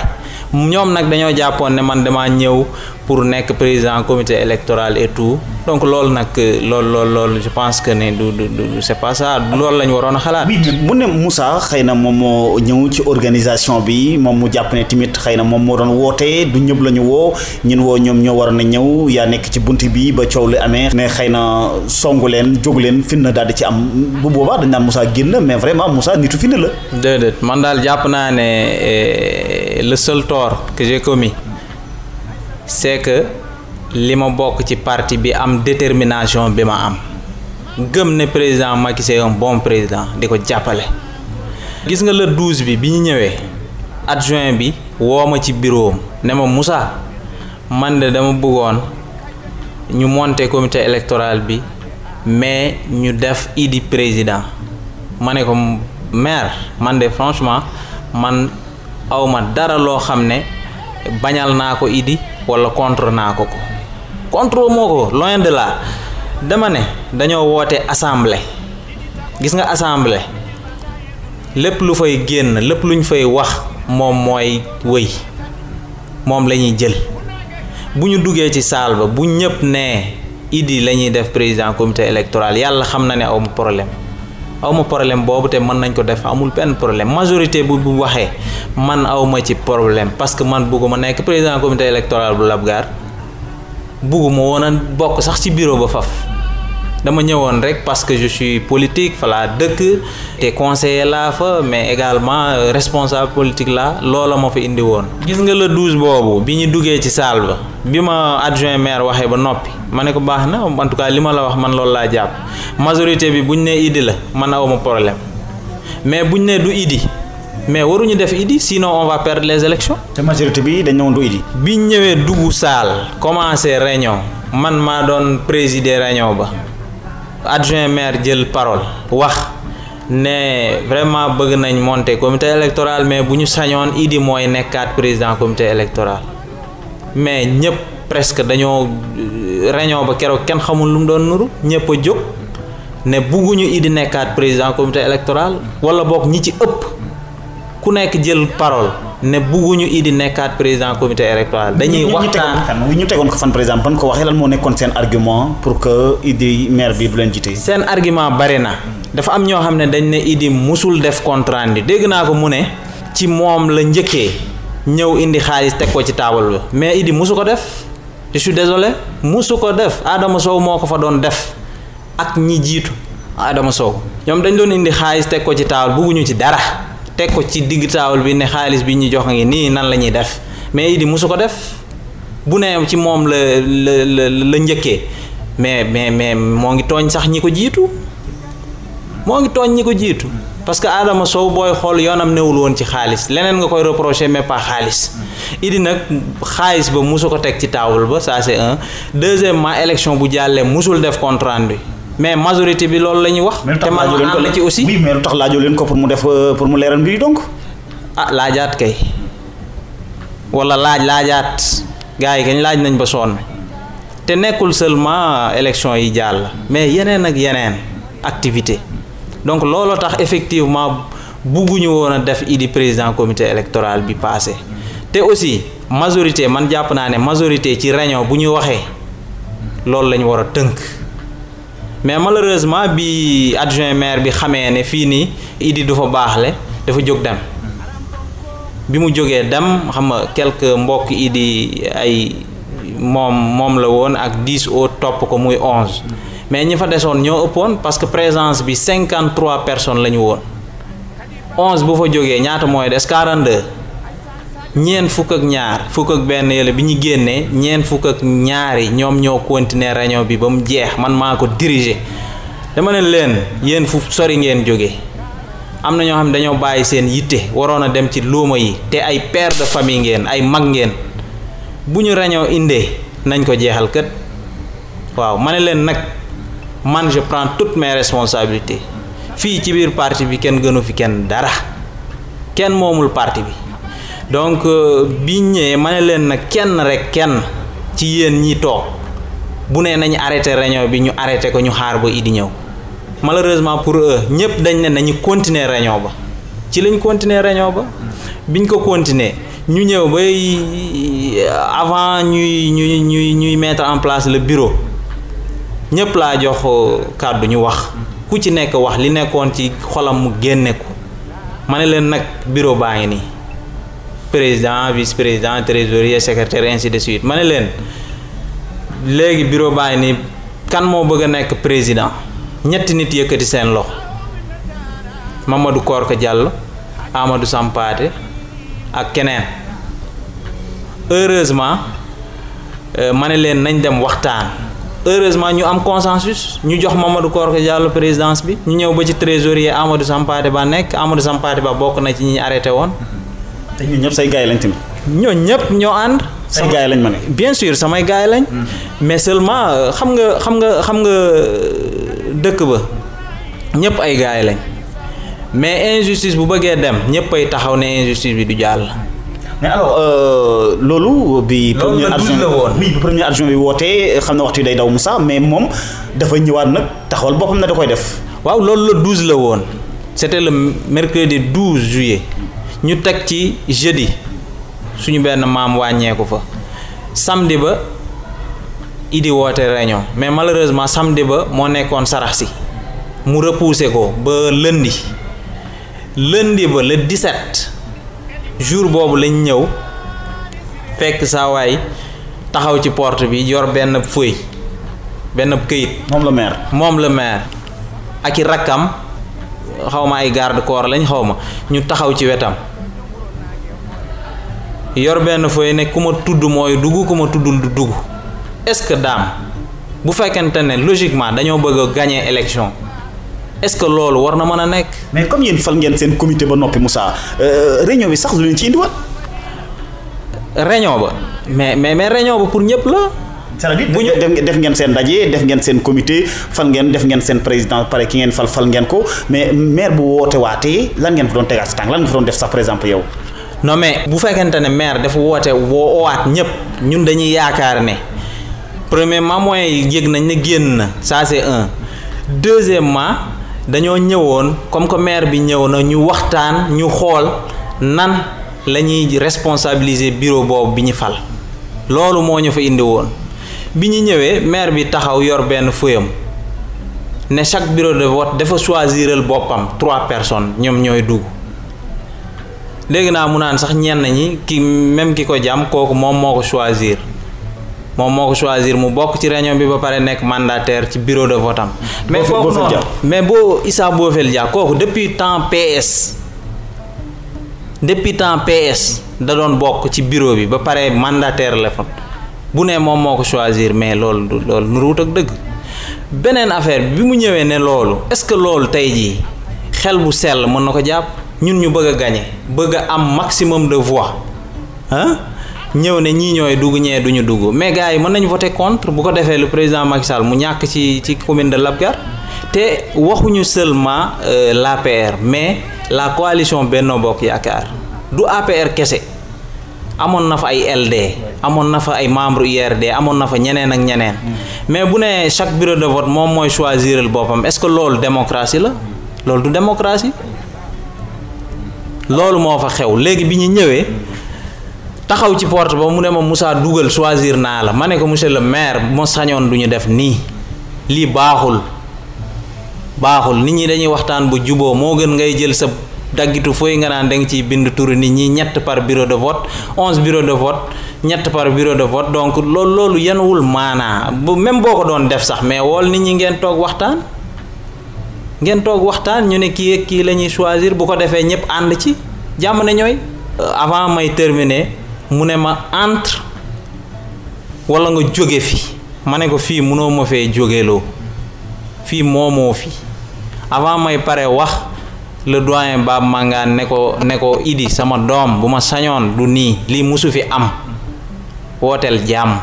ñoom nag dañoo jàppoon ne man damaa ñëw pour nekk président comité électoral et tout donc loolu nag loolu je pense que ne du c'est pas ça loolu la ñu waroon a xalaat. oui mu ne Moussa xëy na moom moo ñëw ci organisation bi moom mu jàpp ne tamit xëy na moom moo doon wootee du ñëpp la ñu woo ñun woo ñoom ñoo waroon a ñëw yaa nekk ci bunt bi ba coow li amee ne xëy na songu leen jóg leen fin na daal di ci am bu boobaa dañ naan Moussa génn mais vraiment Moussa nitu fin la. déedéet man daal jàpp naa ne le seul tort que j'ai commis c'est que li ma bokk ci parti bi am détermination bi ma am gëm ne président Macky c'est un bon président di ko jàppale. gis nga le 12 bi ñu ñëwee adjoint bi woo ma ci bureau am ne ma Moussa man de dama bëggoon ñu monter comité électoral bi mais ñu def Idi président ma ne ko maire man de franchement man awma dara loo xam ne bañal naa ko Idi wala contre naa ko moo ko loin de là dama ne dañoo woote assemblée gis nga assemblée lépp lu fay génn lépp luñ fay wax moom mooy wëy moom la ñuy jël bu ñu duggee ci salle ba bu ñëpp nee Idi la ñuy def président comité électoral yàlla xam na ne awma problème boobu te mën nañ ko def amul benn problème majorité bu waxee man awma ci problème parce que man bugguma nekk président comité électoral bu Labgar bugguma woon a bokk sax ci bureau ba faf dama ñëwoon rek parce que je suis politique fa laa dëkk te conseiller laa fa mais également responsable politique laa loola ma fa indi woon. gis nga le 12 boobu bi ñu duggee ci salle ba bi ma adjoint maire waxee ba noppi ma ne ko baax na en tout cas li ma la wax man loolu laa jàpp majorité bi buñ nee Idi la man awma problème mais buñ nee du Idi mais waruñu def Idi sinon on va perdre les élections. te majorité bi dañ ñëwoon du Idi. biñ ñëwee dugg salle commencé réunion man maa doon présider réunion ba. adjoint maire jël parole wax ne vraiment bëgg nañ monter comité électoral mais bu ñu sañoon Idi mooy nekkaat président comité électoral mais ñëpp presque dañoo réunion ba keroog kenn xamul lu mu doon nuru ñëpp a jóg ne bugguñu Idi nekkaat président comité électoral wala boog ñi ci ëpp ku nekk jël parole ne bugguñu Idi nekkaat président comité électoral. dañuy waxtaan ñu tegoon ko fan par exemple ban ko waxee lan moo nekkoon seen argument pour que Idi maire bi du leen jiite. seen argument bari na dafa am ñoo xam ne dañ ne Idi musul def compte rendu dégg naa ko mu ne ci moom la njëkkee ñëw indi xaalis teg ko ci taabal bi mais Idi musu ko def je suis désolé musu ko def Adama Sow moo ko fa doon def ak ñi jiitu Adama Sow ñoom dañ doon indi xaalis teg ko ci taawul bugguñu ci dara teg ko ci digg taawul bi ne xaalis bi ñu jox ngi nii nan la ñuy def mais Idi musu ko def bu ne ci moom la njëkkee mais moo ngi tooñ sax ñi ko jiitu parce que Adama Sow booy xool yoonam newul woon ci xaalis leneen nga koy reprocher mais pas xaalis Idi nag xaalis ba musu ko teg ci taawul ba ça c'est un. Deuxièmement élection bu jàllee musul def compte rendu mais majorité bi loolu la ñuy wax. te man ma ànd ci aussi. oui mais lu tax laajoo leen ko pour mu def pour mu leeral mbir yi donc. ah laajaat kay wala laajaat gars yi kañ laaj nañ ba sonn te nekkul seulement élection yi jàll mais yeneen ak yeneen activité donc looloo tax effectivement bugguñu woon a def Idi président comité électoral bi passé te aussi majorité man jàpp naa ne majorité ci réunion bu ñu waxee loolu la ñu war a tënk. mais malheureusement bi adjoint maire bi xamee ne fii nii Idi du fa baaxle dafa jóg dem bi mu jógee dem xam nga quelques mbokk Idi ay moom la woon ak 10 autres topp ko muy 11 mais ñi fa desoon ñoo ëppoon parce que présence bi 53 personnes la ñu woon 11 bu fa jógee ñaata mooy des 42 ñeent fukk ak ñaar fukk ak benn yële bi ñu génnee ñeent fukk ak ñaari ñoom ñoo continuer réunion bi ba mu jeex man maa ko diriger dama ne leen yéen fu sori ngeen jóge am na ñoo xam ne dañoo bàyyi seen yitte waroon a dem ci luuma yi te ay père de famille ngeen ay mag ngeen bu ñu réunion indee nañ ko jeexal kët waaw ma ne leen nag man je prends toutes mes responsabilités fii ci biir parti bi kenn gënu fi kenn dara kenn moomul parti bi donc bi ñëwee ma ne leen nag kenn ci yéen ñi toog bu nee nañu arrêté réunion bi ñu arrêté ko ñu xaar ba Idi ñëw malheureusement pour eux ñëpp dañ ne nañu continuer réunion ba ci lañ continuer réunion ba biñ ko continuer ñu ñëw bay avant ñuy mettre en place le bureau ñëpp laa jox kàddu ñu wax ku ci nekk wax li nekkoon ci xolam mu génne ko ma ne leen nag bureau baa ngi nii président vice-président trésorier secrétaire ainsi de suite ma ne leen léegi bureau baa ngi nii kan moo bëgg a nekk président ñetti nit yëkkati seen loxo Mamadou Korka Diallo Amadou Sampaate ak keneen heureusement ma ne leen nañ dem waxtaan heureusement ñu am consensus ñu jox Mamadou Korka Diallo présidence bi ñu ñëw ba ci trésorier Amadou Sampaate ba nekk Amadou Sampaate ba bokk na ci ñi arrêté woon. te ñun ñëpp say gaay lañ tamit. ñoo ñëpp ñoo ànd. say gaay lañ ma ne. bien sûr samay gaay lañ. mais seulement xam nga dëkk ba ñëpp ay gaay lañ mais injustice bu bëggee dem ñëpp ay taxaw ne injustice bi du jàll. mais alors loolu bi premier adjoint bi wootee xam na waxtu yi day daw Moussa mais moom dafa ñëwaat nag taxawal boppam na da koy def. waaw loolu le 12 la woon c'était le mercredi 12 juillet ñu teg ci jeudi suñu benn maam wàññeeku fa samedi ba Idi woote réunion mais malheureusement samedi ba moo nekkoon sarax si mu repoussé ko ba lundi ba le 17 jour boobu lañ ñëw fekk saa waay taxaw ci porte bi yor benn feuille benn këyit. moom la maire ak i rakkam xaw ma ay garde corps lañ xaw ma ñu taxaw ci wetam yor benn feuille ne ku ma tudd mooy dugg ku ma tuddul du dugg est-ce que daam bu fekkente ne logiquement dañoo bëgg a gagner élection est-ce que loolu war na mën a nekk. mais comme yéen fal ngeen seen comité ba noppi Moussa réunion bi sax lu leen ci indiwaat. réunion ba mais réunion ba pour ñëpp la. c'est-à-dire bu ñu def ngeen seen ndaje def ngeen seen comité def ngeen seen président pare ki ngeen fal ngeen ko mais maire bu woote waatee lan ngeen fa doon tegaat si tànk lan nga fa doon def sax par exemple yow. non mais bu fekkente ne maire dafa woowaat ñëpp ñun dañuy yaakaar ne premièrement mooy yëg nañ ne génn na ça c'est un. deuxièmement dañoo ñëwoon comme que maire bi ñëw na ñu waxtaan ñu xool nan la ñuy responsabiliser bureau boobu bi ñu fal loolu moo ñu fa indi woon bi ñu ñëwee maire bi taxaw yor benn feuille ne chaque bureau de vote dafa choisiral boppam 3 personnes ñoom ñooy dugg léegi naa mu naan sax ñenn ñi ki même ki ko jàmm kooku moom moo ko choisir moom moo ko choisir mu bokk ci réunion bi ba pare nekk mandataire ci bureau de vote am. mais kooku noonu mais boo Issa Bofel Dia kooku depuis temps PS da doon bokk ci bureau bi ba pare mandataire la fa bu ne moom moo ko choisir mais loolu nuruwut ak dëgg. beneen affaire bi mu ñëwee ne loolu est-ce que loolu tey jii xel bu sell mën na ko jàpp ñun ñu bëgg a gagner bëgg a am maximum de voix ñëw ne ñii ñooy dugg ñee duñu dugg mais gars yi mën nañu voter contre bu ko defee le président Macky Sall mu ñàkk ci commune de Labgar te waxuñu seulement l'APR mais la coalition Benno Bokk Yaakaar du APR kese amoon na fa ay LD amoon na fa ay membre IRD amoon na fa ñeneen ak ñeneen mais bu ne chaque bureau de vote moom mooy choisiral boppam est-ce que loolu démocratie la loolu du démocratie loolu moo fa xew léegi bi ñu ñëwee taxaw ci porte ba mu ne ma Moussa dugal choisir naa la ma ne ko monsieur le maire moo sañoon du ñu def nii lii baaxul nit ñi dañuy waxtaan bu juboo moo gën ngay jël sa daggitu fooy nga naan da nga ciy bind turu nit ñi ñett par bureau de vote 11 bureau de vote ñett par bureau de vote donc loolu yenuwul maanaa bu même boo ko doon def sax mais wool nit ñi ngeen toog waxtaan ñu ne kii ak kii la ñuy choisir bu ko defee ñëpp ànd ci jàmm ne ñooy. avant may terminer mu ne ma entre wala nga jóge fi ma ne ko fii mënoo ma fee jógeloo fii moomoo fi avant may pare wax le doyen Bab Mangane ne ko Idi sama doom bu ma sañoon du nii lii musu fi am wooteel jàmm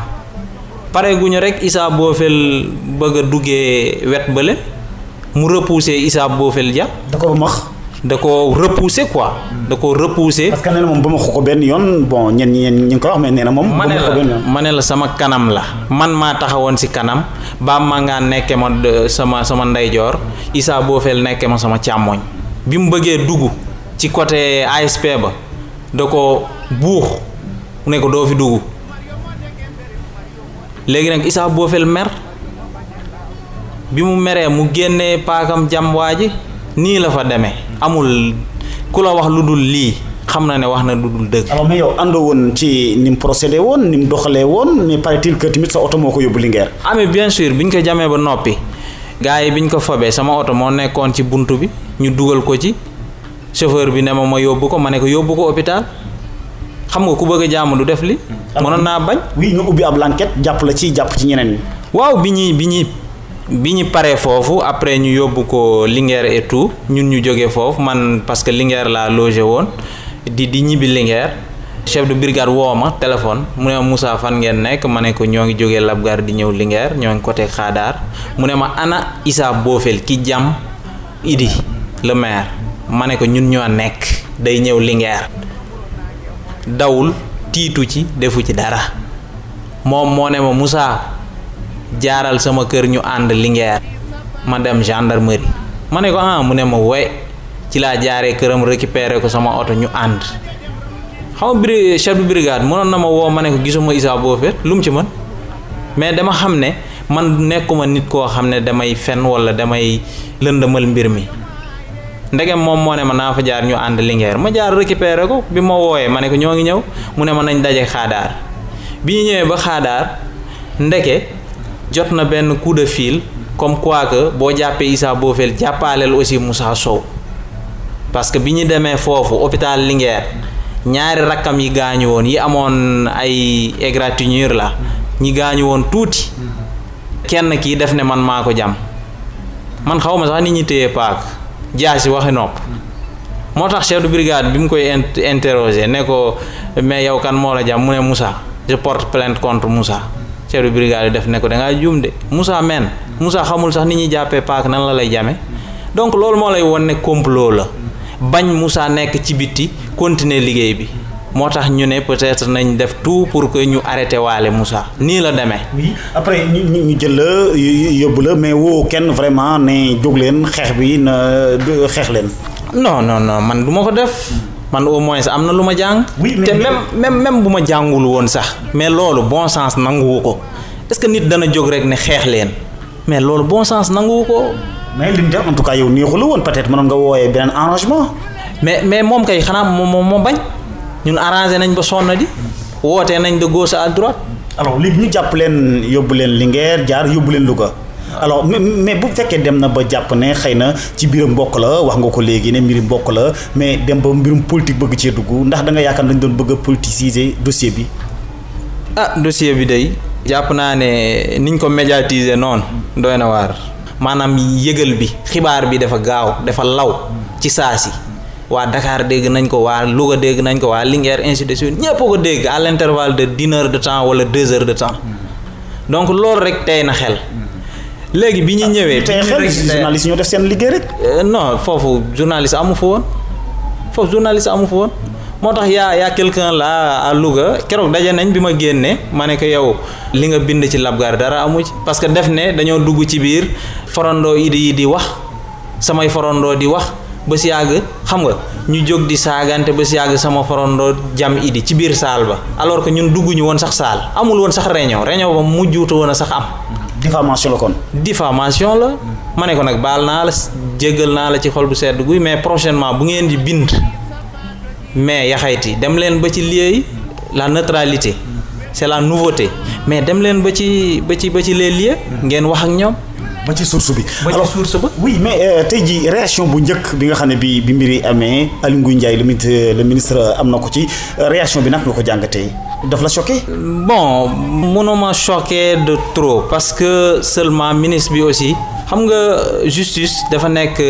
pare guñu rek Issa Bofel bëgg a duggee wet bële mu repousser Issa Bofel Dia da ko repousser quoi da ko repousser parce que nee na moom ba ma ko benn yoon bon ñen ñu ngi ko wax mais nee na moom ma ne la sama kanam la man maa taxawoon si kanam Bab Mangane nekke ma sama ndeyjoor Issa Bofel nekke ma sama càmmoñ bi mu bëggee dugg ci côté ASP ba da ko buux ne ko doo fi dugg léegi nag Issa Bofel mer bi mu meree mu génnee paakam jam waa ji nii la fa demee amul ku la wax lu dul lii xam na ne wax na lu dul dëgg. alors mais yow àndoo woon ci ni mu procédé woon ni mu doxalee woon mais paraît-il que tamit sa oto moo ko yóbbu Linguère. ah mais bien sûr biñ ko jamee ba noppi gars yi biñ ko fobee sama oto moo nekkoon ci buntu bi ñu dugal ko ci chauffeur bi ne ma yóbbu ko ma ne ko yóbbu ko hôpital xam nga ku bëgg a jàmm du def li mënoon naa bañ. oui nga ubbi ab l'enquête jàpp ci ñeneen ñi. waaw bi ñu paree foofu après ñu yóbbu ko Linguère et tout ñun ñu jógee foofu man parce que Linguère laa logé woon di ñibbi Linguère chef de brigade woo ma téléphone mu ne ma Moussa fan ngeen nekk ma ne ko ñoo ngi jógee Labgar di ñëw Linguère ñoo ngi côté Xaadaar mu ne ma ana Issa Bofel ki jam Idi le maire ma ne ko ñun ñoo nekk day ñëw Linguère dawul tiitu ci defu ci dara moom moo ne ma Moussa jaaral sama kër ñu ànd Linguère ma dem gendarmerie ma ne ko mu ne ma woy ci laa jaaree këram récupérer ko sama oto ñu ànd xam nga chef de brigade mënoon na ma woo ma ne ko gisuma Issa Bofel lu mu ci mën mais dama xam ne man nekkuma nit koo xam ne damay fen wala damay lëndëmal mbir mi ndegem moom moo ne ma naa fa jaar ñu ànd Linguère ma jaar récupérer ko bi ma wooyee ma ne ko ñoo ngi ñëw mu ne ma nañ daje Xaadaar bi ñu ñëwee ba Xaadaar ndeke jot na benn coup de fil comme quoi que boo jàppee Issa Bofel jàppaaleel aussi Moussa Sow parce que bi ñu demee foofu hôpital Linguère ñaari rakkam yi gaañu woon yi amoon ay égratignure la ñi gaañu woon tuuti kenn kii def ne man maa ko jam man xaw ma sax nit ñi téye paak jaasi waxi nopp moo tax chef de brigade bi mu koy interroger ne ko mais yow kan moo la jam mu ne Moussa je porte plainte contre Moussa chef de brigade yi def ne ko da ngaa juum de Moussa xamul sax nit ñi jàppee paak nan la lay jame donc loolu moo lay won ne complot la bañ Moussa nekk ci biti continuer liggéey bi moo tax ñu ne peut-être nañ def tout pour que ñu arrêté waale Moussa nii la demee. oui après ñu jël la yóbbu la mais woo kenn vraiment ne jóg leen xeex bi na xeex leen. non man du ma ko def. man au moins am na lu ma jàng. te même bu ma jàngul woon sax. mais loolu bon sens nanguwu ko est-ce que nit dana jóg rek ne xeex leen mais loolu bon sens nanguwu ko. mais li mu def en tout cas yow neexu la woon peut-être mënoon nga wooyee beneen arrangement. mais moom kay xanaa moo bañ ñun arrangé nañ ba sonn di wootee nañ de gauche à droite alors léegi ñu jàpp leen yóbbu leen Linguère jaar yóbbu leen Louga. alors mais bu fekkee dem na ba jàpp ne xëy na ci mbirum mbokk la wax nga ko léegi ne mbirum mbokk la mais dem ba mbirum politique bëgg cee dugg ndax da nga yaakaar dañ doon bëgg a politiser dossier bi. dossier bi day jàpp naa ne niñ ko médiatiser noonu doy na waar maanaam yëgal bi xibaar bi dafa gaaw dafa law ci saasi waa Dakar dégg nañ ko waa Louga dégg nañ ko waa Linguère ainsi de suite ñëpp ko dégg à l'intervalle de 1 heure de temps wala 2 heures de temps donc loolu rek tey na xel. léegi bi ñu ñëwee. tey xel journaliste ñoo def seen liggéey rek. non foofu journaliste amu fa woon moo tax yaa quelqu'un là à Louga keroog daje nañ bi ma génnee ma ne ko yow li nga bind ci Labgar dara amu ci parce que def ne dañoo dugg ci biir forandoo yi di wax samay forandoo di wax ba si yàgg xam nga ñu jóg di saagante ba si yàgg sama forandoo jam idi ci biir saal ba alors que ñun dugguñu woon sax saal amul woon sax réunion ba mujjuutu woon a sax am. diffamation la kon. diffamation la ma ne ko nag baal naa la jéggal naa la ci xol bu sedd guy mais prochainement bu ngeen di bind mais yaxayti dem leen ba ci lieu yi la neutralité c'est la nouveauté mais dem leen ba ci les lieux ngeen wax ak ñoom. ba ci source bi. alors source ba. oui mais tey jii réaction bu njëkk bi nga xam ne bi mbir yi amee Aly Ngouille Ndiaye le ministre am na ko ci réaction bi nag nga ko jàngatee. daf la choqué. bon mënuma choqué de trop parce que seulement ministre bi aussi xam nga justice dafa nekk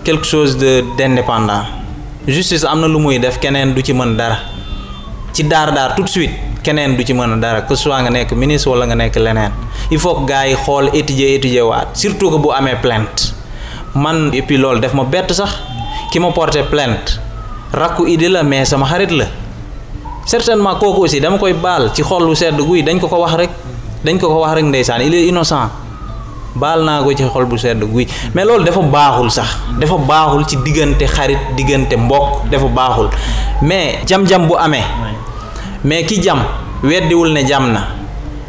quelque chose d'indépendant justice am na lu muy def keneen du ci mën dara ci daar tout de suite keneen du ci mën dara que soit nga nekk ministre wala nga nekk leneen il faut que gars yi xool étudier waat surtout que bu amee plainte man et puis loolu def ma bett sax ki ma porté plainte rakku Idi la mais sama xarit la. certainement kooku aussi dama koy baal ci xol lu sedd guy dañ ko wax rek ndeysaan il est innocent baal naa ko ci xol bu sedd guy mais loolu dafa baaxul sax dafa baaxul ci diggante xarit diggante mbokk dafa baaxul mais jam-jam bu amee mais ki jam weddiwul ne jam na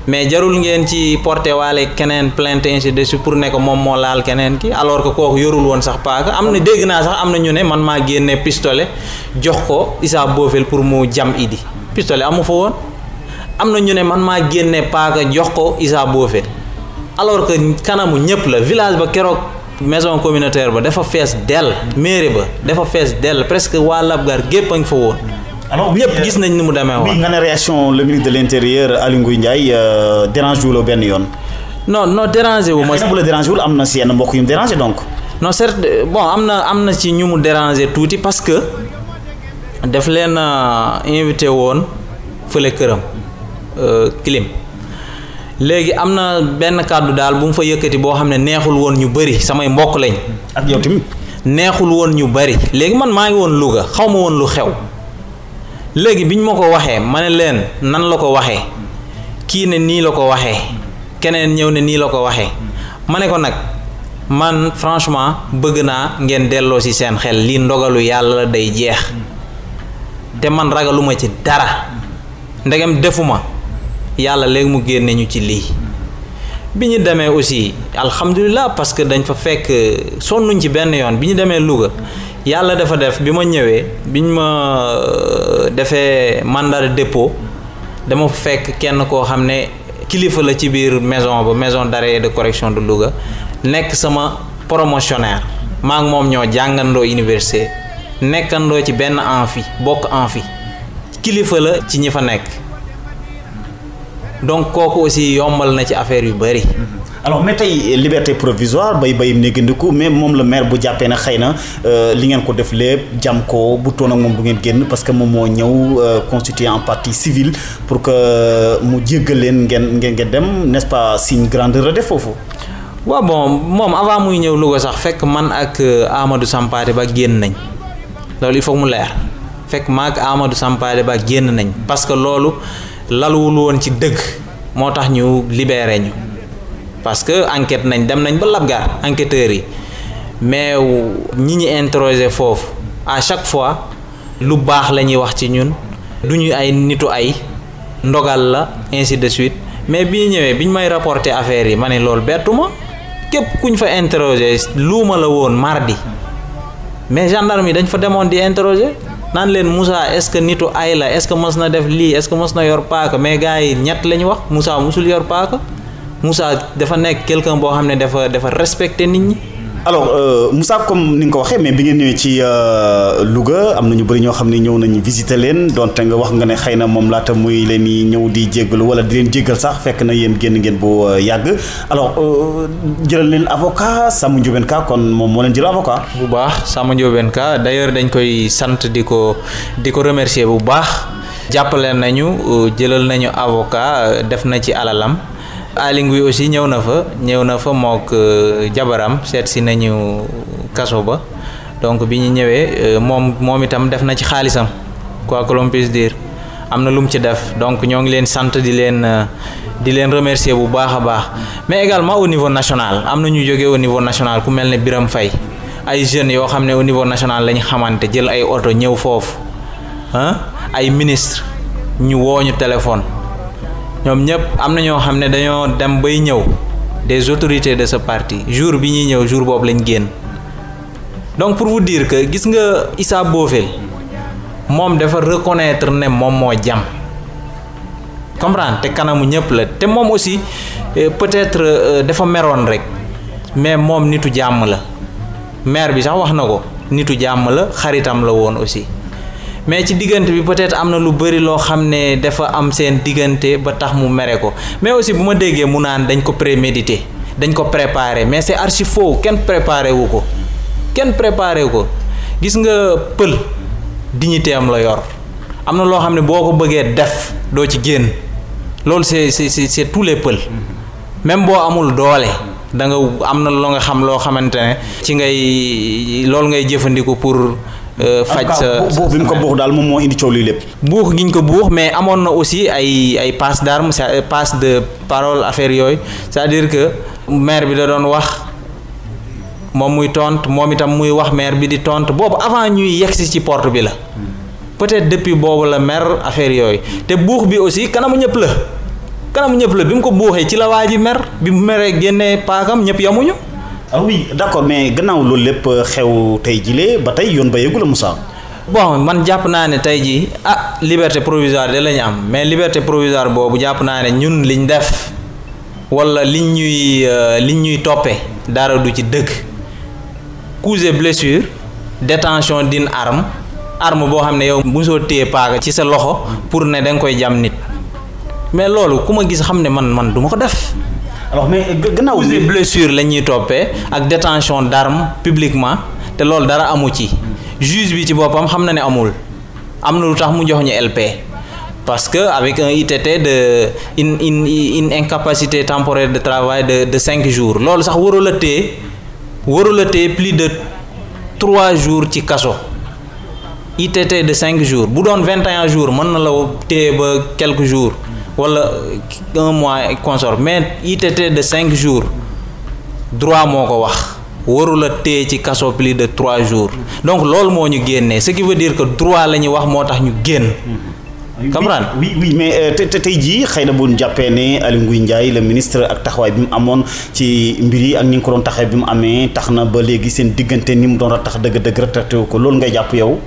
mais jarul ngeen ci porté waale keneen plainte ainsi de suite pour ne ko moom moo laal keneen ki alors que kooku yorul woon sax paaka am na dégg naa sax am na ñu ne man maa génne pistolet jox ko Issa Bofel pour mu jam Idi pistolet amu fa woon am na ñu ne man maa génne paaka jox ko Issa Bofel alors que kanamu ñëpp la village ba keroog maison communautaire ba dafa fees dell mairie ba dafa fees dell presque waa Labgar gépp a ngi fa woon. alors ñëpp gis nañ ni mu demee woon. nga ne réaction le ministre de l'intérieur Aly Ngouille Ndiaye dérange wu la benn yoon. non dérangé wu ma. bu la dérangé wul am na si yenn mbokk yu mu dérangé donc. non certes bon am na ci ñu mu dérangé tuuti parce que daf leen invité woon fële këram Clim léegi am na benn kàddu daal bu mu fa yëkkati boo xam ne neexul woon ñu bëri samay mbokk lañ. ak yow tamit. neexul woon ñu bëri léegi man maa ngi woon Louga xaw ma woon lu xew. léegi biñ ma ko waxee ma ne leen nan la ko waxee kii ne nii la ko waxee keneen ñëw ne nii la ko waxee ma ne ko nag man franchement bëgg naa ngeen delloo ci seen xel lii ndogalu yàlla la day jeex te man ragaluma ci dara ndegem defuma yàlla léegi mu génne ñu ci lii bi ñu demee aussi alhamdulilah parce que dañ fa fekk sonnuñ ci benn yoon bi ñu demee Louga yàlla dafa def bi ma ñëwee biñ ma defee mandat de dépôt dama fekk kenn koo xam ne kilifa la ci biir maison d'arrêt et de correction de Louga nekk sama promotionnaire maa ngi moom ñoo jàngandoo université nekkandoo ci benn bokk amphi kilifa la ci ñi fa nekk donc kooku aussi yombal na ci affaire yu bari. alors mais tey liberté provisoire bayim négandiku mais moom la maire bu jàppee ne xëy na li ngeen ko def lépp jam ko bu toon ak moom du ngeen génn parce que moom moo ñëw constitué en partie civile pour que mu jéggal leen ngeen dem n'est-ce pas signe grandeur la def foofu. waaw bon moom avant muy ñëw Louga sax fekk man ak Amadou Sampaté Ba génn nañ loolu il faut mu leer fekk man ak Amadou Sampaté Ba génn nañ parce que loolu laluwul woon ci dëgg moo tax ñu libéré ñu. parce que enquête nañ dem nañ ba Labgar enquêteurs yi mais ñi interroger foofu à chaque fois lu baax la ñuy wax ci ñun du ñu ay nitu ay ndogal la ainsi de suite mais bi ñëwee biñ may rapporter affaire yi ma ne loolu bettu ma képp kuñ fa interroger luuma la woon mardi mais gendarme yi dañ fa demoon di interroger naan leen Moussa est-ce que nitu ay la est-ce que mos na def lii est-ce que mos na yor paaka mais gars yi ñett la ñu wax Moussa mosul yor paaka Moussa dafa nekk quelqu'un boo xam ne dafa respecter nit ñi. alors Moussa comme ni nga ko waxee mais bi ngeen ñëwee ci Louga am na ñu bëri ñoo xam ne ñëw nañu visiter leen donte nga wax nga ne xëy na moom laata muy leen di ñëw di jéggalu wala di leen jéggal sax fekk na yéen génn ngeen bu yàgg alors jëlal leen avocat Samba Ndiobène Ka kon moom moo leen jël avocat. bu baax Samba Ndiobène Ka d'ailleurs dañ koy sant di ko remercier bu baax jàppale nañu jëlal nañu avocat def na ci alalam. Aly Ngouille aussi ñëw na fa mook jabaram seet si nañu kaso ba donc bi ñu ñëwee moom itam def na ci xaalisam quoi que l'on puisse dire am na lu mu ci def donc ñoo ngi leen sant di leen remercier bu baax a baax mais également au niveau national am na ñu jógee au niveau national ku mel ne Birame Faye ay jeunes yoo xam ne au niveau national la ñu xamante jël ay oto ñëw foofu ay ministre ñu woo ñu téléphone. ñoom ñëpp am na ñoo xam ne dañoo dem bay ñëw des autorités de ce parti jour bi ñuy ñëw jour boobu lañ génn donc pour vous dire que gis nga Issa Bofel moom dafa reconnaître ne moom moo jam comprendre te kanamu ñëpp la te moom aussi peut-être dafa meroon rek mais moom nitu jàmm la maire bi sax wax na ko nitu jàmm la xaritam la woon aussi. mais ci diggante bi peut-être am na lu bëri loo xam ne dafa am seen diggante ba tax mu mere ko mais aussi bu ma déggee mu naan dañ ko prémédité dañ ko préparé mais c'est archi faux kenn préparé wu ko gis nga pël dignité am la yor am na loo xam ne boo ko bëggee def doo ci génn loolu c'est tous les pël même boo amul doole da nga am na loo nga xam loo xamante ne ci loolu ngay jëfandiku pour faj sa buux bi mu ko buux daal moom moo indi coow lii lépp. buux gi ñu ko buux mais amoon na aussi ay passe d'armes passe de parole affaire yooyu c'est-à-dire que maire bi da doon wax moom muy tontu moom itam muy wax maire bi di tontu boobu avant ñuy yegsi ci porte bi la peut-être depuis boobu la maire affaire yooyu te buux bi aussi kanamu ñëpp la bi mu ko buuxee ci la waa ji mer bi mu meree génnee paakam ñëpp yamuñu. ah oui d'accord mais gannaaw loolu lépp xew tey jilee ba tey yoon ba yëgu la Moussa. bon man jàpp naa ne tey jii liberté provisoire de la ñu am mais liberté provisoire boobu jàpp naa ne ñun liñ def wala liñ ñuy toppee dara du ci dëgg coups et blessures détention d'une arme boo xam ne yow mosoo téye paaka ci sa loxo pour ne da nga koy jam nit mais loolu ku ma gis xam ne man du ma ko def. alors mais gannaaw coups et blessures la ñuy toppee ak détention d'armes publiquement te loolu dara amu ci juge bi ci boppam xam na ne am na lu tax mu jox ñu LP parce que avec un ITT de une incapacité temporaire de travail de 5 jours loolu sax warul a téye plus de 3 jours ci kaso ITT de 5 jours bu doon 21 jours mën na la téye ba quelques jours wala 1 mois consort mais ITT de 5 jours droit moo ko wax warul a téye ci kaso plus de 3 jours donc loolu moo ñu génnee ce qui veut dire que droit la ñu wax moo tax ñu génn. comprendre oui mais tey jii xëy na bu ñu jàppee ne Aly Ngouille Ndiaye le ministre ak taxawaay bi mu amoon ci mbir yi ak ni nga ko doon taxawee bi mu amee tax na ba léegi seen diggante ni mu doon tax dëgg-dëgg retraité ko loolu ngay jàpp yow.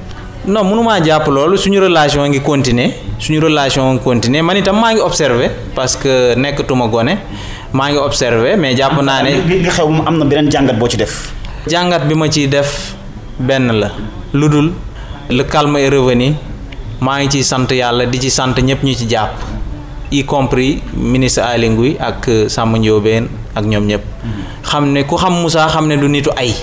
non mënumaa jàpp loolu suñu relation ngi continuer man itam maa ngi observé parce que nekkatuma gone maa ngi observé mais jàpp naa ne. li xew moom am na beneen jàngat boo ci def. jàngat bi ma ciy def benn la lu dul le calme est revenu maa ngi ciy sant yàlla di ci sant ñëpp ñu ci jàpp y compris ministre Aly Ngouille ak Samba Ndiobène ak ñoom ñëpp xam ne ku xam Moussa xam ne du nitu ay.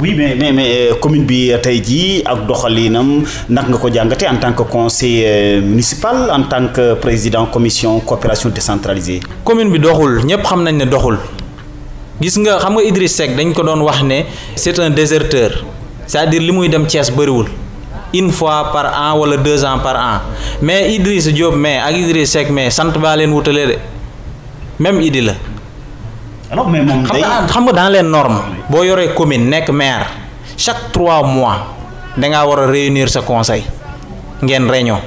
oui mais commune bi tey jii ak doxalinam naka nga ko jàngatee en tant que conseiller municipal en tant que président commission coopération décentralisée. commune bi doxul ñëpp xam nañ ne doxul gis nga xam nga Idriss Seck dañ ko doon wax ne c'est un déserteur c'est-à-dire li muy dem Thiès bëriwul une fois par an wala 2 ans par an mais Idriss Diop mais ak Idriss Seck mais sant baa leen wutale de même Idi la. alors mais moom day xam nga dans les normes boo yoree commune nekk maire chaque 3 mois dangaa war a réunir sa conseil ngeen réunion